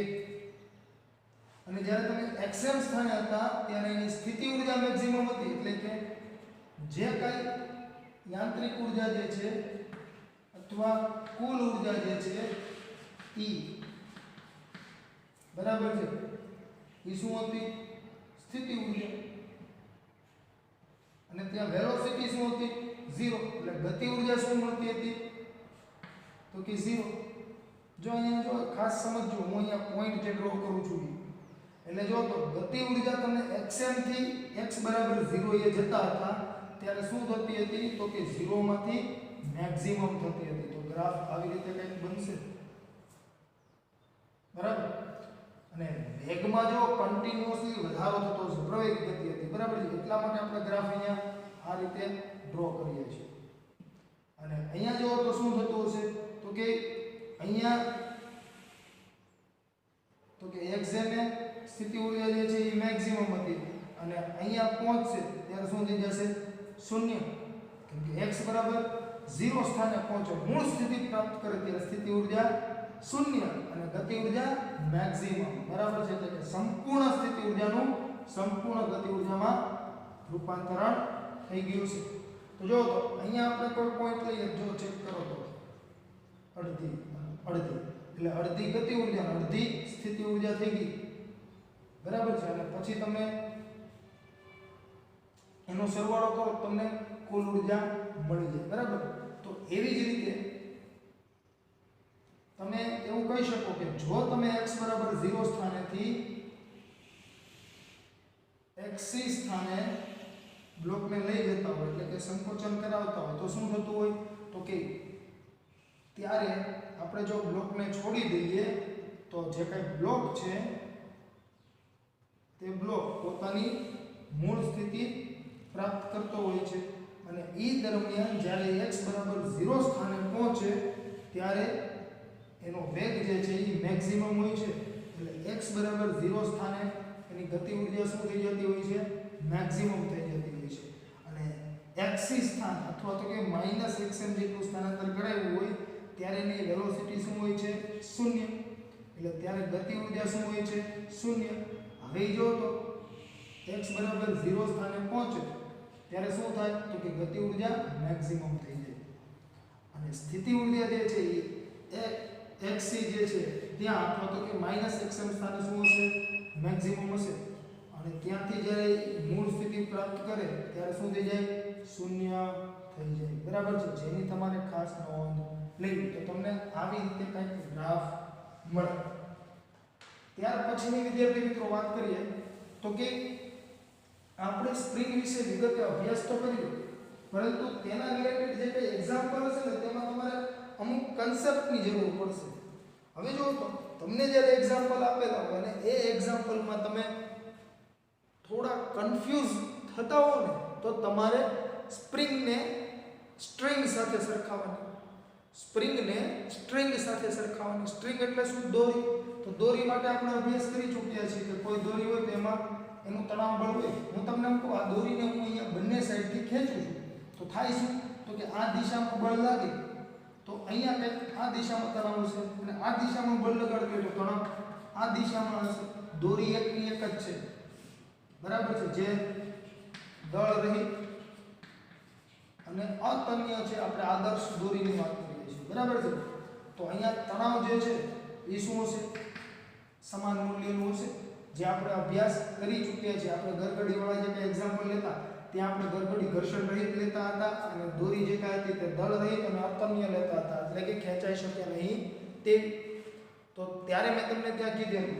S1: અને જ્યારે તમે xm સ્થાને હતા ત્યારે એની સ્થિતિ ઉર્જા મેક્સિમમ હતી એટલે કે જે કઈ યાંત્રિક ઉર્જા જે છે અથવા કુલ ઉર્જા જે છે E બરાબર છે એ શું હતી સ્થિતિ ઉર્જા અને ત્યાં વેલોસિટી શું હતી 0 એટલે ગતિ ઉર્જા શું મળતી હતી તો કે 0 જો અહીંયા જો ખાસ સમજજો હું અહીંયા પોઈન્ટ જે ડ્રો કરું છું એટલે જો તો ગતિ ઉર્જા તમને xm થી x બરાબર 0 એ જતા હતા ત્યારે શું થતી હતી તો કે 0 માંથી મેક્સિમમ થતી હતી તો ગ્રાફ આવી રીતે કંઈક બનશે બરાબર અને વેગમાં જો કન્ટિન્યુઅસલી વધારો થતો હશે પ્રવેગ ગતિ હતી બરાબર છે એટલા માટે આપણે ગ્રાફ અહીંયા આ રીતે ડ્રો કરીએ છીએ અને અહીંયા જો તો શું થતું હશે તો કે અહીંયા તો કે xm એ સ્થિતિ ઉર્જા જે છે એ મેક્સિમમ હતી અને અહીંયા પહોંચશે ત્યારે શું થઈ જશે 0 કેમ કે x બરાબર 0 સ્થાને પહોંચે મૂળ સ્થિતિ પ્રાપ્ત કરે ત્યારે સ્થિતિ ઉર્જા 0 અને ગતિ ઉર્જા મેક્સિમમ બરાબર છે એટલે કે સંપૂર્ણ સ્થિતિ ઉર્જાનું સંપૂર્ણ ગતિ ઉર્જામાં રૂપાંતરણ થઈ ગયું છે તો જો તો અહીંયા આપણે કોઈ પોઈન્ટ લઈએ જો ચેક કરો તો અડધી એટલે અડધી ગતિ ઉર્જા અને અડધી સ્થિતિ ઉર્જા થઈ ગઈ બરાબર છે અને પછી તમે એનો સરવાળો કરો તમને કુલ ઉર્જા મળી જાય બરાબર તો એવી જ રીતે તમે એવું કહી શકો કે જો તમે x બરાબર 0 સ્થાનેથી xc સ્થાને બ્લોકને લઈ જતા હોય એટલે કે સંકોચન કરાવતા હોય તો શું થતું હોય તો કે ત્યારે આપણે જો બ્લોકને છોડી દઈએ તો જે કંઈ બ્લોક છે તે બ્લોક પોતાની મૂળ સ્થિતિ પ્રાપ્ત કરતો હોય છે અને એ દરમિયાન જ્યારે x બરાબર 0 સ્થાને પહોંચે ત્યારે એનો વેગ જે છે એ મેક્સિમમ હોય છે એટલે x બરાબર 0 સ્થાને એની ગતિ ઉર્જા શું થઈ જતી હોય છે મેક્સિમમ થઈ જતી હોય છે અને x xc સ્થાન અથવા તો કે -xm જેટલું સ્થાનાંતર કરાવ્યું હોય ત્યારે એની વેલોસિટી શું હોય છે? 0. એટલે ત્યારે ગતિ ઊર્જા શું હોય છે? 0. હવે જો તો x બરાબર 0 સ્થાને પહોંચે ત્યારે શું થાય? તો કે ગતિ ઊર્જા મેક્સિમમ થઈ જાય અને સ્થિતિ ઊર્જા જે છે એ xc જે છે ત્યાં અથવા તો કે -xm સ્થાને શું હશે? મેક્સિમમ હશે અને ત્યાંથી જ્યારે મૂળ સ્થિતિ પ્રાપ્ત કરે ત્યારે શું થઈ જાય? 0 થઈ જાય. બરાબર છે, જેની તમારે ખાસ નોંધ લેવી. તો તમને આવી રીતે કંઈક ગ્રાફ મળે. ત્યાર પછીની વિદ્યાર્થી મિત્રો વાત કરીએ તો કે આપણે સ્પ્રિંગ વિશે વિગતે અભ્યાસ તો કર્યો, પરંતુ તેના રિલેટેડ જે કંઈ એક્ઝામ્પલ હશે ને તેમાં તમારે અમુક કન્સેપ્ટની જરૂર પડશે. હવે જો તમને જ્યારે એક્ઝામ્પલ આપેલા હોય અને એ એક્ઝામ્પલમાં તમે થોડા કન્ફ્યુઝ થતા હો ને તો તમારે સ્પ્રિંગને સ્ટ્રિંગ સાથે સરખાવવાની. સ્પ્રિંગને સ્ટ્રિંગ સાથે સરખાવવાની. સ્ટ્રિંગ એટલે શું? દોરી. તો દોરી માટે આપણે અભ્યાસ કરી ચૂક્યા છીએ કે કોઈ દોરી હોય તો એમાં એનું તણાવ બળ હોય. હું તમને એમ કહું, આ દોરીને હું અહીંયા બંને સાઈડથી ખેંચું છું તો થાય શું? તો કે આ દિશામાં બળ લાગે તો અહીંયા કંઈક આ દિશામાં તણાવ હશે અને આ દિશામાં બળ લગાડતું તો તણાવ આ દિશામાં હશે. દોરી એકની એક જ છે. બરાબર છે, જે દળ રહિત અને અતન્ય છે. આપણે આદર્શ દોરીની વાત કરીએ છીએ. બરાબર છે. તો અહીંયા તણાવ જે છે એ શું હશે? સમાન મૂલ્યનું હશે, જે આપણે અભ્યાસ કરી ચૂક્યા છીએ. આપણે ગરગડીવાળા જે કંઈ એક્ઝામ્પલ લેતા ત્યાં આપણે ગરગડી ઘર્ષણ રહિત લેતા હતા અને દોરી જે કાંઈ હતી તે દળ રહિત અને અતન્ય લેતા હતા, એટલે કે ખેંચાઈ શકે નહીં તે. તો ત્યારે મેં તમને ત્યાં કીધેલું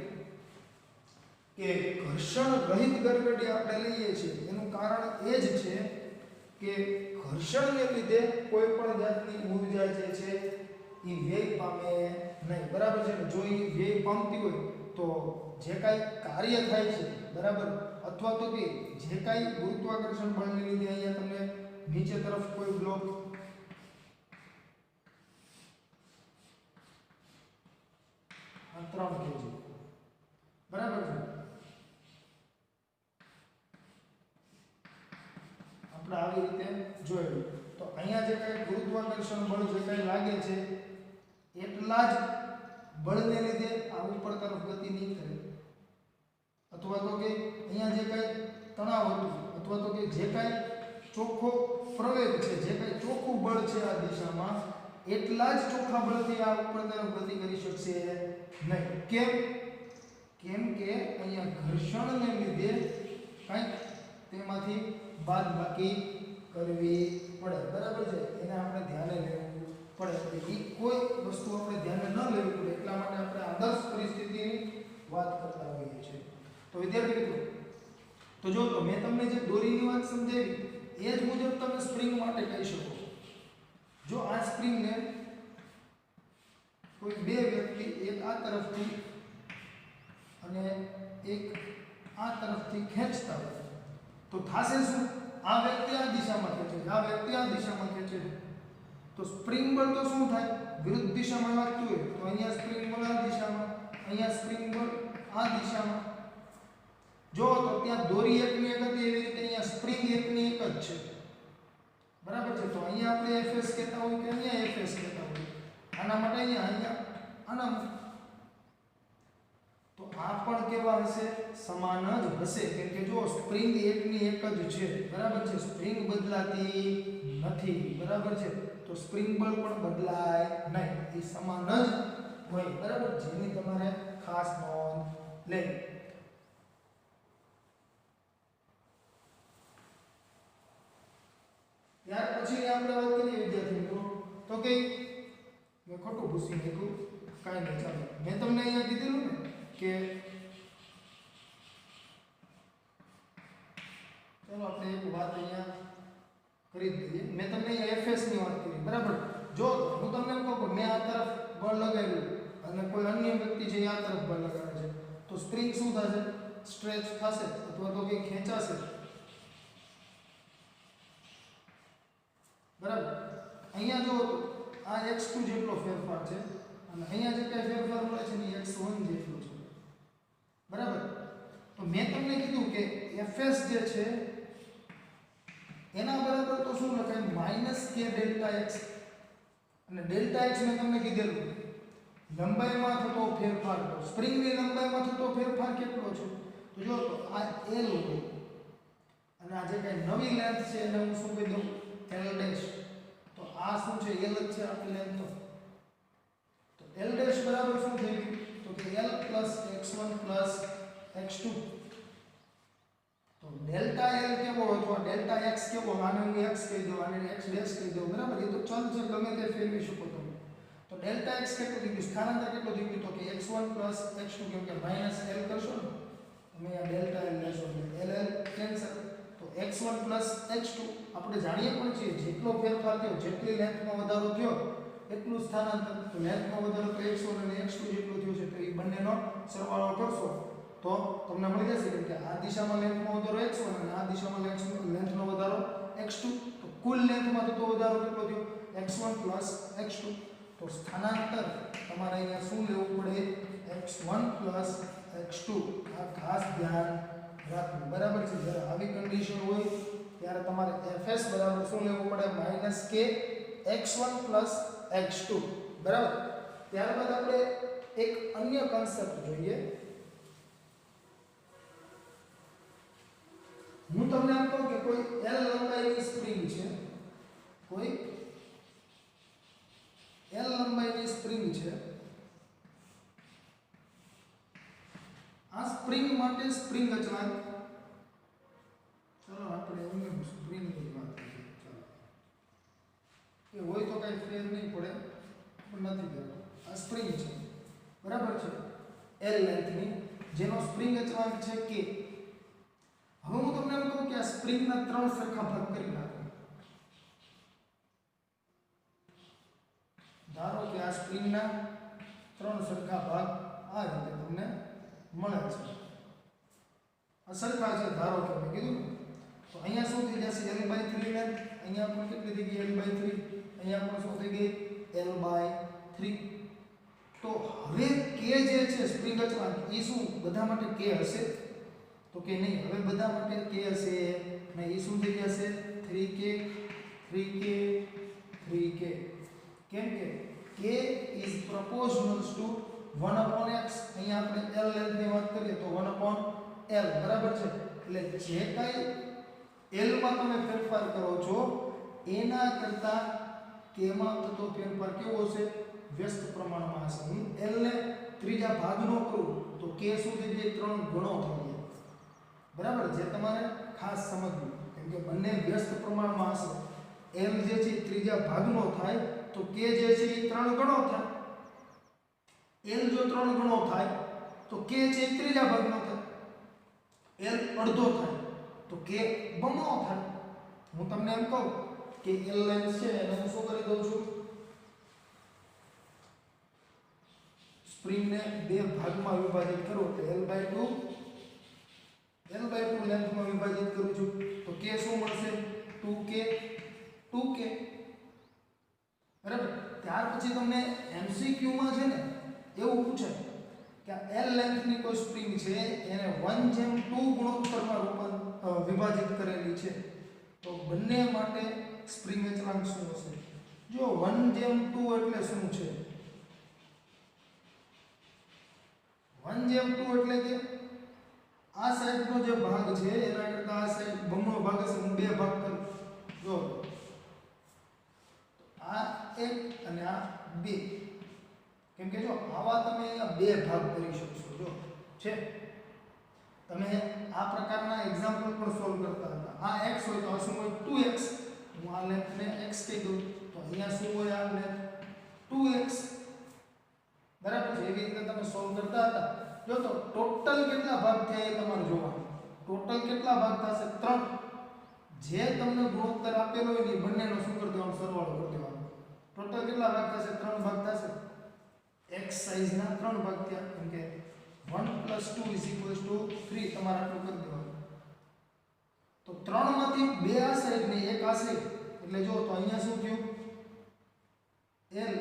S1: કે ઘર્ષણ રહિત ગરગડી આપણે લઈએ છીએ એનું કારણ એ જ છે કે ઘર્ષણને લીધે કોઈ પણ જાતની ઊર્જા જે છે એ વ્યય પામે નહીં. બરાબર છે. જો એ વ્યય પામતી હોય તો જે કાંઈ કાર્ય થાય છે, બરાબર, અથવા તો કે જે કાંઈ ગુરુત્વાકર્ષણ બળને લીધે અહીંયા તમને નીચે તરફ કોઈ બ્લોક આ 3 kg, બરાબર છે, આપણે આવી રીતે જોયેલું. તો અહીંયા જે કાંઈ ગુરુત્વાકર્ષણ બળ જે કાંઈ લાગે છે એટલા જ બળને લીધે આ ઉપર તરફ ગતિ નહીં કરે, અથવા તો કે અહીંયા જે કાંઈ તણાવ હતું અથવા તો કે જે કાંઈ ચોખ્ખો પ્રવેગ છે, જે કાંઈ ચોખ્ખું બળ છે આ દિશામાં, એટલા જ ચોખ્ખા બળથી આ ઉપર તરફ ગતિ કરી શકશે નહીં. કેમ કે અહીંયા ઘર્ષણને લીધે કંઈક તેમાંથી બાદબાકી કરવી પડે. બરાબર છે, એને આપણે ધ્યાને લેવું પડે. એ કોઈ વસ્તુ આપણે ધ્યાને ન લેવી પડે એટલા માટે આપણે આદર્શ પરિસ્થિતિની વાત કરતા હોઈએ છીએ. તો વિદ્યાર્થી મિત્રો, તો જો તો મેં તમને જે દોરીની વાત સમજાવી એ જ મુજબ તમે સ્પ્રિંગ માટે કહી શકો. જો આ સ્પ્રિંગને કોઈ બે વ્યક્તિ એક આ તરફથી અને એક આ તરફથી ખેંચતા હોય તો થશે શું? આ વ્યક્તિ આ દિશામાં ખેંચે છે, આ વ્યક્તિ આ દિશામાં ખેંચે છે, તો સ્પ્રિંગ બળ તો શું થાય? વિરુદ્ધ દિશામાં લાગતું હોય તો અહીંયા સ્પ્રિંગ બળ આ દિશામાં, અહીંયા સ્પ્રિંગ બળ આ દિશામાં. જો તો ત્યાં દોરી એકની એક હતી એવી રીતે અહીંયા સ્પ્રિંગ એકની એક જ છે. બરાબર છે. તો અહીંયા આપણે Fs કહેતા હોય કે અહીંયા Fs કહેતા હોય, આના માટે અહીંયા આના માટે. તો આ પણ કેવા હશે? સમાન જ હશે, કેમ કે જો સ્પ્રિંગ એકની એક જ છે. બરાબર છે. સ્પ્રિંગ બદલાતી નથી. બરાબર છે. તો સ્પ્રિંગ બળ પણ બદલાય નહીં, એ સમાન જ હોય. બરાબર, જેની તમારે ખાસ નોંધ લેવી. ત્યાર પછી આપણે વાત કરીએ વિદ્યાર્થી મિત્રો તો કે મેં ખોટું ભૂસી નાખ્યું, કાંઈ નહીં, ચાલો. મેં તમને અહીંયા કીધેલું ને કે ચાલો આપણે એક વાત અહીંયા કરી દઈએ. મેં તમને અહીંયા Fs ની વાત કરી. બરાબર. જો હું તમને એમ કહું કે મેં આ તરફ બળ લગાવ્યું અને કોઈ અન્ય વ્યક્તિ છે આ તરફ બળ લગાવે છે તો સ્પ્રિંગ શું થશે? સ્ટ્રેચ થશે અથવા તો કે ખેંચાશે. બરાબર. અહીંયા જો આ x2 જેટલો ફેરફાર છે અને અહીંયા જે કંઈ ફેરફાર મળે છે એ x1 જેટલો છે. બરાબર. તો મેં તમને કીધું કે Fs જે છે એના બરાબર તો શું લખાય માઈનસ કે ડેલ્ટા એક્સ. અને ડેલ્ટા એક્સ મેં તમને કીધેલું લંબાઈમાં થતો ફેરફાર, તો સ્પ્રિંગની લંબાઈમાં થતો ફેરફાર કેટલો છે? તો જો તો આ L હોય અને આ જે કઈ નવી લેન્થ છે એને હું શું કહી દઉં L ડેશ. તો આ શું છે L જ છે આપણી લેન્થ. તો L ડેશ બરાબર શું થઈ ગયું? તો કે L x1 x2. તો ડેલ્ટા L કેવો અથવા ડેલ્ટા x કેવો? આને હું x કહી દઉં, આને x ડેશ કહી દઉં, બરાબર? એ તો ચલ છે, ગમે તે ફેરવી શકો તમે. તો ડેલ્ટા x કેટલું થઈ ગયું? સ્થાનાંતર કેટલું થઈ ગયું? તો કે x1 x2, કેમ કે માઈનસ L કરશો ને તમે આ ડેલ્ટા L લેશો એટલે L કેન્સલ. તો x1 x2 આપણે જાણીએ પણ છીએ જેટલો ફેરફાર થયો, જેટલી લેન્થમાં વધારો થયો એટલું સ્થાનાંતર. તો લેન્થમાં વધારો તો x1 અને x2 જેટલો થયો છે, તો એ બંનેનો સરવાળો કરશો તો તમને મળી જશે. કેમ કે આ દિશામાં લેન્થમાં વધારો x1 અને આ દિશામાં લેન્થનો વધારો x2, તો કુલ લેન્થમાં થતો વધારો કેટલો થયો? x1 x2. તો સ્થાનાંતર તમારે અહીંયા શું લેવું પડે? x1 x2. આ ખાસ ધ્યાન રાખવું, બરાબર છે? જ્યારે આવી કન્ડિશન હોય ત્યારે તમારે fs બરાબર શું લેવું પડે? માઈનસ કે x1 x2, બરાબર? ત્યારબાદ આપણે એક અન્ય કન્સેપ્ટ જોઈએ. હું તમને એમ કહું કે કોઈ L લંબાઈની સ્પ્રિંગ છે, કોઈ L લંબાઈની સ્પ્રિંગ છે. આ સ્પ્રિંગ માટે સ્પ્રિંગ અચળાંક, ચલો આપણે એમને સ્પ્રિંગ ની વાત કરીએ. ચાલો એ હોય તો કઈ ફેર નહીં પડે, પણ નથી કરતો. આ સ્પ્રિંગ છે, બરાબર છે? L લેન્થની, જેનો સ્પ્રિંગ અચળાંક છે k. હવે હું તમને એમ કહું કે આ સ્પ્રિંગના 3 સરખા ભાગ કરી નાખો. ધારો કે આ સ્પ્રિંગના 3 સરખા ભાગ આ રીતે તમને મળે છે. આ સરખા છે ધારો કે મેં કીધું. તો અહીંયા શું થઈ જશે? L/3 length. અહીંયા પણ કેટલી થઈ ગઈ? L/3. અહીંયા પણ શું થઈ ગઈ? L/3. તો હવે k જે છે સ્પ્રિંગ અચળાંક એ શું બધા માટે k હશે? તો કે નહીં, હવે બધા માટે k હશે ને. એ શું થઈ જશે? 3k 3k 3k. કેમ કે k is proportional to 1/x. અહીંયા આપણે L લેન્થની વાત કરીએ તો 1/L, બરાબર છે? એટલે જે કાંઈ L માં તમે ફેરફાર કરો છો એના કરતા k માં થતો ફેરફાર કેવો હશે? વ્યસ્ત પ્રમાણમાં હશે. હું L ને ત્રીજા ભાગનો કરું તો k શું થઈ જાય? 3 ગણો થઈ જાય, બરાબર? જે તમારે ખાસ સમજવું, કેમ કે બંને વ્યસ્ત પ્રમાણમાં હશે. L જે છે ત્રીજા ભાગનો થાય તો k જે છે એ 3 ગણો થાય. L જો 3 ગણો થાય તો k છે એ ત્રીજા ભાગનો થાય. L અડધો થાય તો k બમણો થાય. હું તમને એમ કહું કે L લેન્થ છે એને હું શું કરી દઉં છું? સ્પ્રિંગને 2 ભાગમાં વિભાજિત કરો એટલે L/2 લેન્થમાં વિભાજિત કરું છું તો k શું મળશે? 2k 2k, બરાબર? ત્યાર પછી તમને MCQ માં છે ને એવું પૂછે કે આ L લેન્થની કોઈ સ્પ્રિંગ છે એને 1/2 ગુણોત્તરમાં વિભાજિત કરેલી છે, તો બંને માટે સ્પ્રિંગ અચળાંક શું હશે? જો 1/2 એટલે શું છે? 1/2 એટલે કે આ સાઈડનો જે ભાગ છે એના કરતા આ સાઈડ બમણો ભાગ હશે. હું 2 ભાગ કરું, જો આ 1 અને આ 2. કેમ કે જો આવા તમે અહીંયા 2 ભાગ કરી શકશો. જો છે તમે આ પ્રકારના એક્ઝામ્પલ પણ સોલ્વ કરતા હતા. આ x હોય તો આ શું હોય? 2x. હું આ લેન્થને x કહી દઉં તો અહીંયા શું હોય? આ લેન્થ 2x, બરાબર છે? એવી રીતે તમે સોલ્વ કરતા હતા. જો તો ટોટલ કેટલા ભાગ થયા એ તમારે જોવાનું. ટોટલ કેટલા ભાગ થશે? 3. જે તમને ગુણોત્તર આપેલો હોય એ બંનેનો શું કરી દેવાનો? સરવાળો કરી દેવાનો. ટોટલ કેટલા ભાગ થશે? 3 ભાગ થશે. x સાઈઝના 3 ભાગ થયા. કેમ કે 1 + 2 = 3 તમારે આટલું કરી દેવાનું. તો 3 માંથી 2 આ સાઈડ ને 1 આ સાઈડ, એટલે જો તો અહીંયા શું થયું? L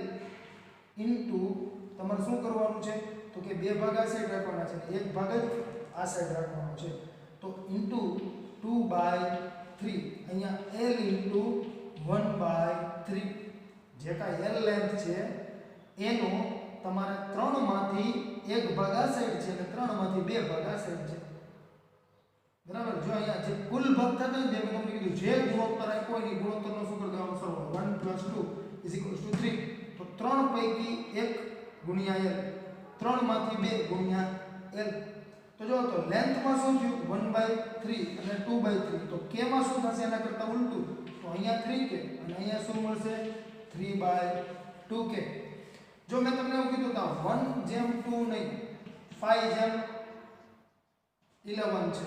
S1: ઇન્ટુ તમારે શું કરવાનું છે? તો કે 2 ભાગ આ સાઈડ રાખવાના છે, 1 ભાગ જ આ સાઈડ રાખવાનો છે. તો ઇન્ટુ 2/3 3 અહીંયા l ઇન્ટુ 1/3 જે કાંઈ l લેન્થ છે એનો તમારે 3 માંથી 1 ભાગ આ સાઈડ છે એટલે 3 માંથી 2 ભાગ આ સાઈડ છે બરાબર જો અહીંયા જે કુલ ભાગ થતો હોય જે મેં તમને કીધું જે ગુણોત્તર આપ્યો હોય એ ગુણોત્તરનો શું કરી દેવાનો સરવાળો 1 + 2 = 3 તો 3 પૈકી 1 ગુણ્યા l 3 માંથી 2 ગુણ્યા l તો જો તો લેન્થમાં શું થયું 1/3 અને 2/3 તો k માં શું થશે એના કરતા ઉલટું તો અહીંયા 3k અને અહીંયા શું મળશે 3/2k જો મેં તમને એવું કીધું તો 1:2 નહીં 5:11 છે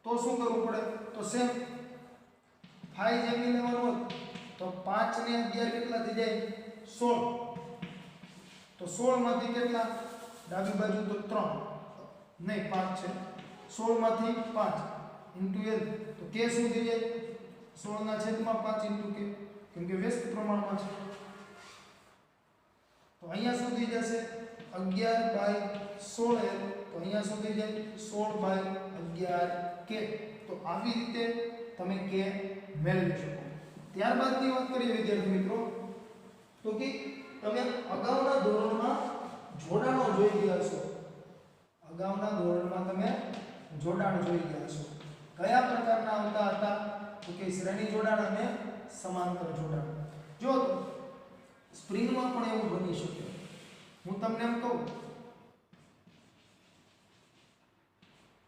S1: તો શું કરવું પડે તો સેમ 5:11 હોત તો 5 ને 11 કેટલા થઈ જાય 16 તો 16 માંથી કેટલા ડાબી બાજુ તો 3 નહીં 5 છે 16 માંથી 5 ઇન્ટુ l તો k શું થઈ જાય 16 ના છેદમાં 5 ઇન્ટુ k કેમ કે વ્યસ્ત પ્રમાણમાં છે તો અહીંયા શું થઈ જશે 11/16l તો અહીંયા શું થઈ જાય 16/11k તો આવી રીતે તમે k મેળવી શકો ત્યારબાદની વાત કરીએ વિદ્યાર્થી મિત્રો તો કે તમે અગાઉના ધોરણમાં જોડાણો જોઈ ગયા છો અગાઉના ધોરણમાં તમે જોડાણ જોઈ ગયા છો કયા પ્રકારના આવતા હતા તો કે શ્રેણી જોડાણ અને સમાંતર જોડાણ જો સ્પ્રિંગમાં પણ એવું બની શકે હું તમને એમ કહું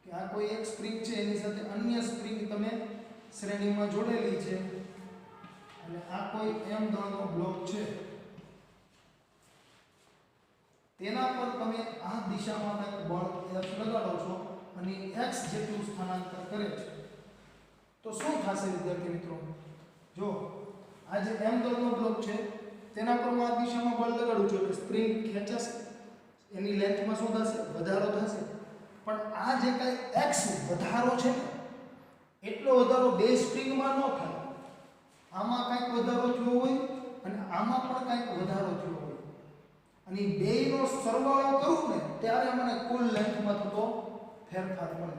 S1: કે આ કોઈ એક સ્પ્રિંગ છે એની સાથે અન્ય સ્પ્રિંગ તમે શ્રેણીમાં જોડેલી છે અને આ કોઈ m દળનો બ્લોક છે તેના પર તમે આ દિશામાં એક બળ F લગાડો છો અને x જેટલું સ્થાનાંતર કરે છે તો શું થશે વિદ્યાર્થી મિત્રો જો આ જે m દળનો બ્લોક છે તેના પર હું આ દિશામાં બળ લગાડું છું એટલે સ્પ્રિંગ ખેંચાશે એની લેન્થમાં શું થશે વધારો થશે પણ આ જે કાંઈ x વધારો છે એટલો વધારો બે સ્પ્રિંગમાં ન થાય આમાં કંઈક વધારો થયો હોય અને આમાં પણ કંઈક વધારો થયો હોય અને બેયનો સરવાળો કરું ને ત્યારે મને કુલ લેન્થમાં થતો ફેરફાર મળે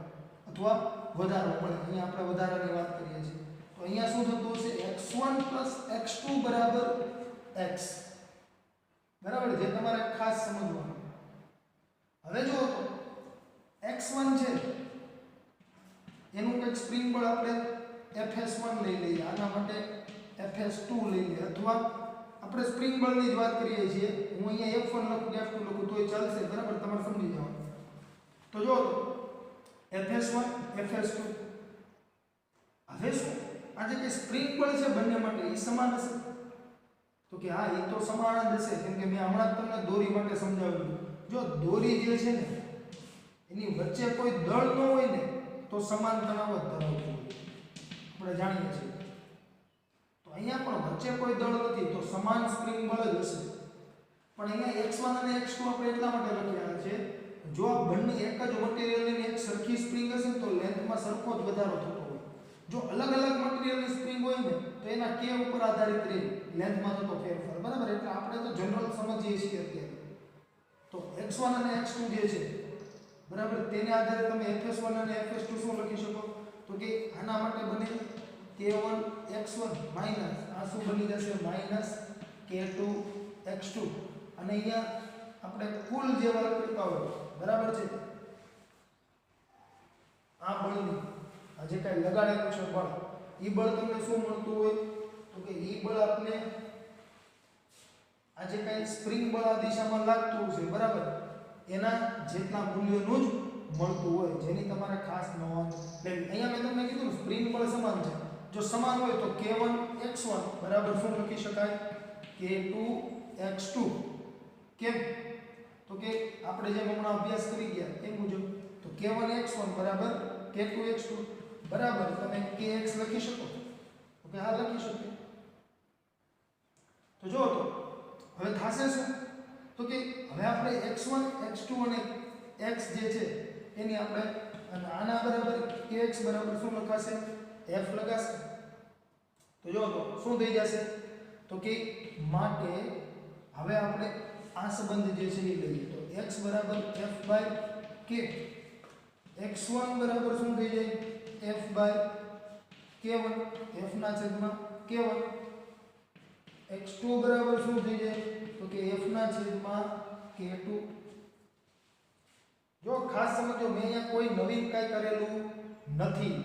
S1: અથવા વધારો મળે અહીંયા આપણે વધારાની વાત કરીએ છીએ તો અહીંયા શું થતું હશે x1 + x2 = x બરાબર જે તમારે ખાસ સમજવાનું હવે જો તો x1 છે એનું કંઈક સ્પ્રિંગ બળ આપણે Fs1 લઈ લઈએ આના માટે Fs2 લઈ લઈએ અથવા આપણે સ્પ્રિંગ બળની જ વાત કરીએ છીએ હું અહીંયા F1 લખું કે F2 લખું તોય ચાલશે બરાબર તમારે સમજી જવાનું તો જો Fs1 Fs2 હવે શું આ જે કે સ્પ્રિંગ બળ છે બંને માટે એ સમાન હશે તો કે હા એ તો સમાન જ હશે કેમ કે મેં હમણાં જ તમને દોરી માટે સમજાવ્યું જો દોરી જે છે ને એની વચ્ચે કોઈ દળ ન હોય ને તો સમાન તણાવ જ ધરાવતું હોય આપણે જાણીએ છીએ તો અહીંયા પણ વચ્ચે કોઈ દળ નથી તો સમાન સ્પ્રિંગ બળ જ હશે પણ અહીંયા x1 અને x2 આપણે એટલા માટે લખ્યા છે જો આ બંને એક જ મટીરીયલની એક સરખી સ્પ્રિંગ હશે તો લેન્થમાં સરખો જ વધારો થતો હોય જો અલગ અલગ મટીરીયલની સ્પ્રિંગ હોય ને તો એના k ઉપર આધારિત રહે લેન્થમાં થતો ફેરફાર બરાબર એટલે આપણે તો જનરલ સમજીએ છીએ અત્યારે તો x1 અને x2 જે છે બરાબર તેને આધારે તમે Fs1 અને Fs2 શું લખી શકો તો કે આના માટે બને k1 x1 માઈનસ આ શું બની જશે માઈનસ k2 x2 અને અહીંયા આપણે કુલ જે વાત કરતા હોય બરાબર છે આ બળની આ જે કાંઈ લગાડેલું છે બળ એ બળ તમને શું મળતું હોય તો કે એ બળ આપણે આ જે કાંઈ સ્પ્રિંગ બળ આ દિશામાં લાગતું છે બરાબર એના જેટલા મૂલ્યનું જ મળતું હોય જેની તમારે ખાસ નોંધ લેવી અહીંયા મેં તમને કીધું સ્પ્રિંગ બળ સમાન છે જો સમાન હોય તો k1 x1 બરાબર શું લખી શકાય k2 x2 કેમ તો કે આપણે જેમ હમણાં અભ્યાસ કરી ગયા એ મુજબ તો k1 x1 બરાબર k2 x2 બરાબર તમે kx લખી શકો ઓકે હા લખી શકો તો જો તો હવે થશે શું તો કે હવે આપણે x1 x2 અને x જે છે એની આપણે આના બરાબર kx બરાબર શું લખાશે f લગાશે તો જો તો શું થઈ જશે તો કે માટે હવે આપણે આ સંબંધ જે છે એ લઈએ તો x બરાબર f/k x1 બરાબર શું થઈ જાય f/k k1 f ના છેદમાં k1 x2 બરાબર શું થઈ જાય તો કે f ના છેદમાં k2 જો ખાસ સમજો મેં અહીંયા કોઈ નવીન કાઈ કરેલું નથી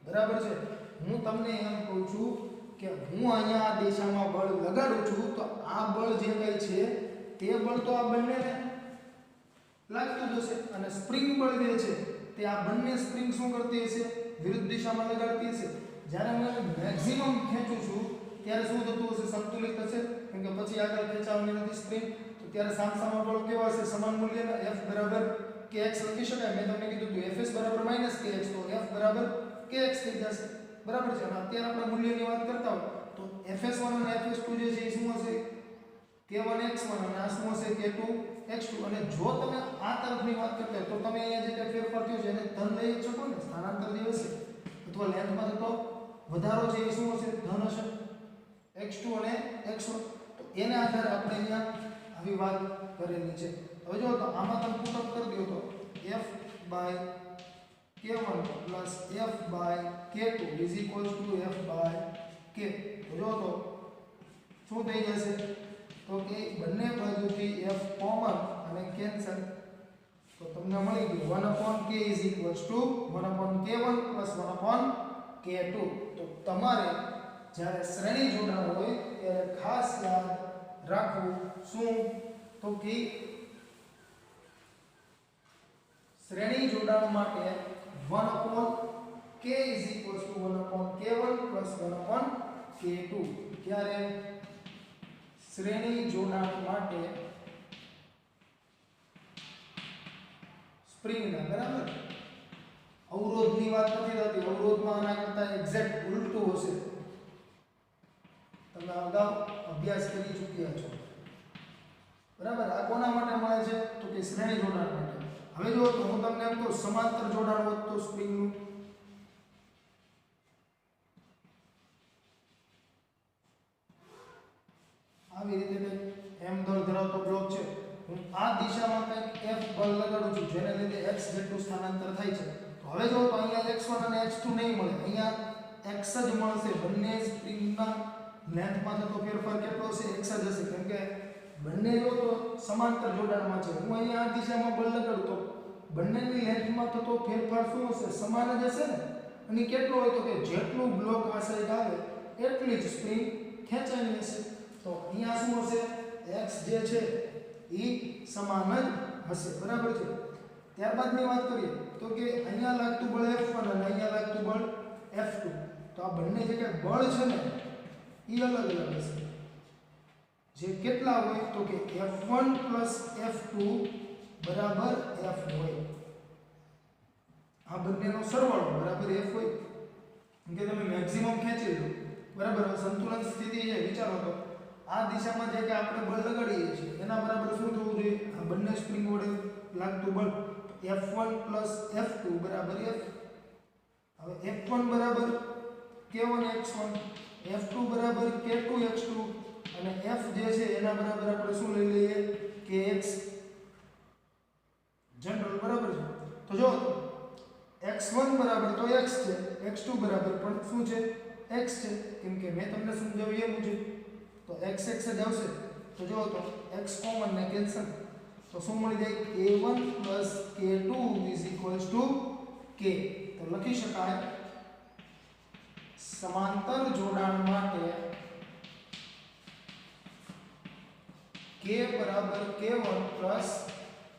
S1: બરાબર છે હું તમને એમ કહું છું કે હું અહીંયા આ દિશામાં બળ લગાડું છું તો આ બળ જે કઈ છે તે બળ તો આ બંનેને લાગતું જ હશે અને સ્પ્રિંગ બળ જે છે તે આ બંને સ્પ્રિંગ શું કરતી હશે વિરુદ્ધ દિશામાં લગાડતી હશે જ્યારે હું મેક્સિમમ ખેંચું છું ત્યારે શું થતું હશે સંતુલિત હશે કેમ કે પછી આગળ ખેંચાવાની નથી સ્પ્રિંગ તો ત્યારે સામસામા બળ કેવા હશે સમાન મૂલ્યના F બરાબર kx લખી શકાય મેં તમને કીધું હતું Fs બરાબર -kx તો F બરાબર kx થઈ જશે બરાબર છે અને અત્યારે આપણે મૂલ્યની વાત કરતા હોય તો Fs1 અને Fs2 જે છે એ શું હશે k1x1 અને આ શું હશે k2x2 અને જો તમે આ તરફની વાત કરતા હોય તો તમે અહીંયા જે કંઈ ફેરફાર થયો છે એને ધન લઈ જ શકો ને સ્થાનાંતર જે હશે અથવા લેન્થમાં થતો વધારો છે એ શું હશે ધન હશે x2 અને x1 તો એના આધારે આપણે અહીંયા આવી વાત કરેલી છે હવે જો તો આમાં તમે પુટઅપ કરી દો તો f/k1 + f/k2 = f/k તો જો તો શું થઈ જશે તો કે બંને બાજુથી f કોમન અને કેન્સલ તો તમને મળી ગયું 1/k = 1/k1 + 1/k2 તો તમારે જ્યારે શ્રેણી જોડાણ હોય ત્યારે ખાસ યાદ રાખવું શું તો કે શ્રેણી જોડાણ માટે 1/k = 1/k1 + 1/k2 ત્યારે શ્રેણી જોડાણ માટે સ્પ્રિંગના બરાબર અવરોધની વાત નથી થતી અવરોધમાં આના કરતા એક્ઝેક્ટ ઉલટું હશે તમે અગાઉ અભ્યાસ કરી ચૂક્યા છો બરાબર આ કોના માટે મળે છે તો કે શ્રેણી જોડાણ માટે હવે જો તો હું તમને એમ કહું સમાંતર જોડાણ હોત તો સ્પ્રિંગનું આવી રીતે m દળ ધરાવતો બ્લોક છે હું આ દિશામાં કંઈક f બળ લગાડું છું જેને લીધે x જેટલું સ્થાનાંતર થાય છે તો હવે જો તો અહીંયા x1 અને x2 નહીં મળે અહીંયા x જ મળશે બંને સ્પ્રિંગના લેન્થમાં થતો ફેરફાર કેટલો હશે x જ હશે કેમ કે બંને જો તો સમાંતર જોડાણમાં છે હું અહીંયા આ દિશામાં બળ લગાડું તો બંનેની લેન્થમાં થતો ફેરફાર શું હશે સમાન જ હશે ને અને કેટલો હોય તો કે જેટલું બ્લોક આ સાઈડ આવે એટલી જ સ્પ્રિંગ ખેંચાઈ હશે તો અહીંયા શું હશે x જે છે એ સમાન જ હશે બરાબર છે ત્યારબાદની વાત કરીએ તો કે અહીંયા લાગતું બળ F1 અને અહીંયા લાગતું બળ F2 તો આ બંને જે કે બળ છે ને એ અલગ અલગ હશે જે કેટલા હોય તો કે F1 + F2 બરાબર F હોય આ બંનેનો સરવાળો બરાબર F હોય કે તમે મેક્સિમમ ખેંચી લો બરાબર સંતુલન સ્થિતિ છે વિચારો તો આ દિશામાં જે કે આપણે બળ લગાડીએ છીએ એના બરાબર શું થવું જોઈએ આ બંને સ્પ્રિંગ વડે લાગતું બળ F1 + F2 બરાબર F હવે F1 બરાબર k1x1 F2 બરાબર k2x2 અને F જે છે એના બરાબર આપણે શું લઈ લઈએ kx જનરલ બરાબર છે તો જો x1 બરાબર તો x છે x2 બરાબર પણ શું છે x છે કેમ કે મેં તમને સમજાવ્યું એ મુજબ તો x જ આવશે તો જો તો x કોમન ને કેન્સલ તો શું મળી જાય k1 + k2 = k તો લખી શકાય સમાંતર જોડાણ માટે k બરાબર k1 +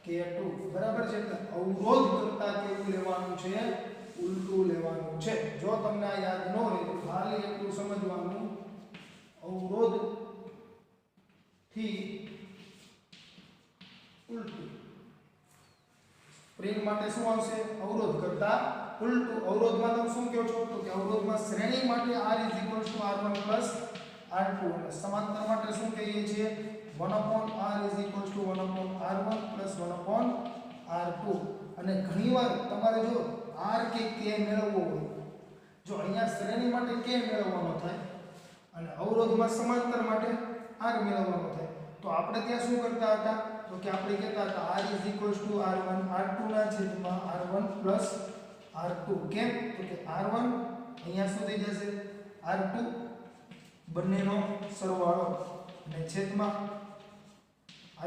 S1: k2 બરાબર છે એટલે અવરોધ કરતા કેવું લેવાનું છે ઉલટું લેવાનું છે જો તમને આ યાદ ન રહે તો ખાલી એટલું સમજવાનું અવરોધ થી ઉલટું સ્પ્રિંગ માટે શું આવશે અવરોધ કરતા ઉલટું અવરોધમાં તમે શું કહો છો તો કે અવરોધમાં શ્રેણી માટે r = r1 + r2 અને સમાંતર માટે શું કહીએ છીએ 1/r = 1/r1 + 1/r2 અને ઘણીવાર તમારે જો r કે k મેળવવો હોય જો અહીંયા શ્રેણી માટે k મેળવવાનો થાય અને અવરોધમાં સમાંતર માટે r મેળવવાનો થાય તો આપણે ત્યાં શું કરતા હતા તો કે આપણે કહેતા હતા r = r1 r2 ના છેદમાં r1 + r2 કેમ તો કે r1 અહીંયા શું થઈ જશે r2 બંનેનો સરવાળો અને છેદમાં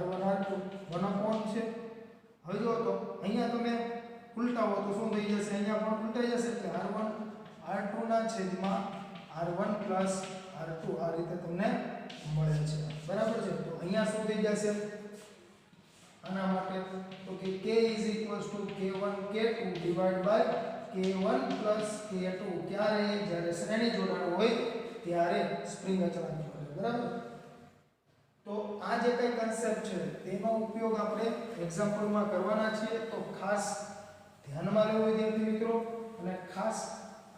S1: r1 r2 1 upon છે. હવે જો તો અહીંયા તમે ઉલટાવો તો શું થઈ જશે અહીંયા પણ ઉલટાઈ જશે એટલે r1 r2 ના છેદમાં r1 plus r2 આ રીતે તમને મળે છે બરાબર છે. તો અહીંયા શું થઈ જશે આના માટે તો કે k k1 k2 divided by k1 plus k2 ક્યારે જ્યારે શ્રેણી જોડાણ હોય ત્યારે સ્પ્રિંગ અચળાંક મળે બરાબર. તો આ જે કઈ કન્સેપ્ટ છે તેનો ઉપયોગ આપણે એક્ઝામ્પલમાં કરવાના છીએ. તો ખાસ ધ્યાનમાં લેવું વિદ્યાર્થી મિત્રો અને ખાસ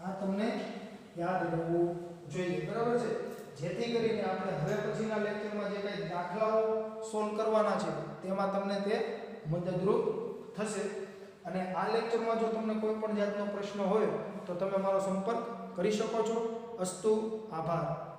S1: આ તમને યાદ રહેવું જોઈએ બરાબર છે, જેથી કરીને આપણે હવે પછીના લેક્ચરમાં જે કઈ દાખલાઓ સોલ્વ કરવાના છે તેમાં તમને તે મદદરૂપ થશે. અને આ લેક્ચરમાં જો તમને કોઈ પણ જાતનો પ્રશ્ન હોય તો તમે મારો સંપર્ક કરી શકો છો. અસ્તુ, આભાર.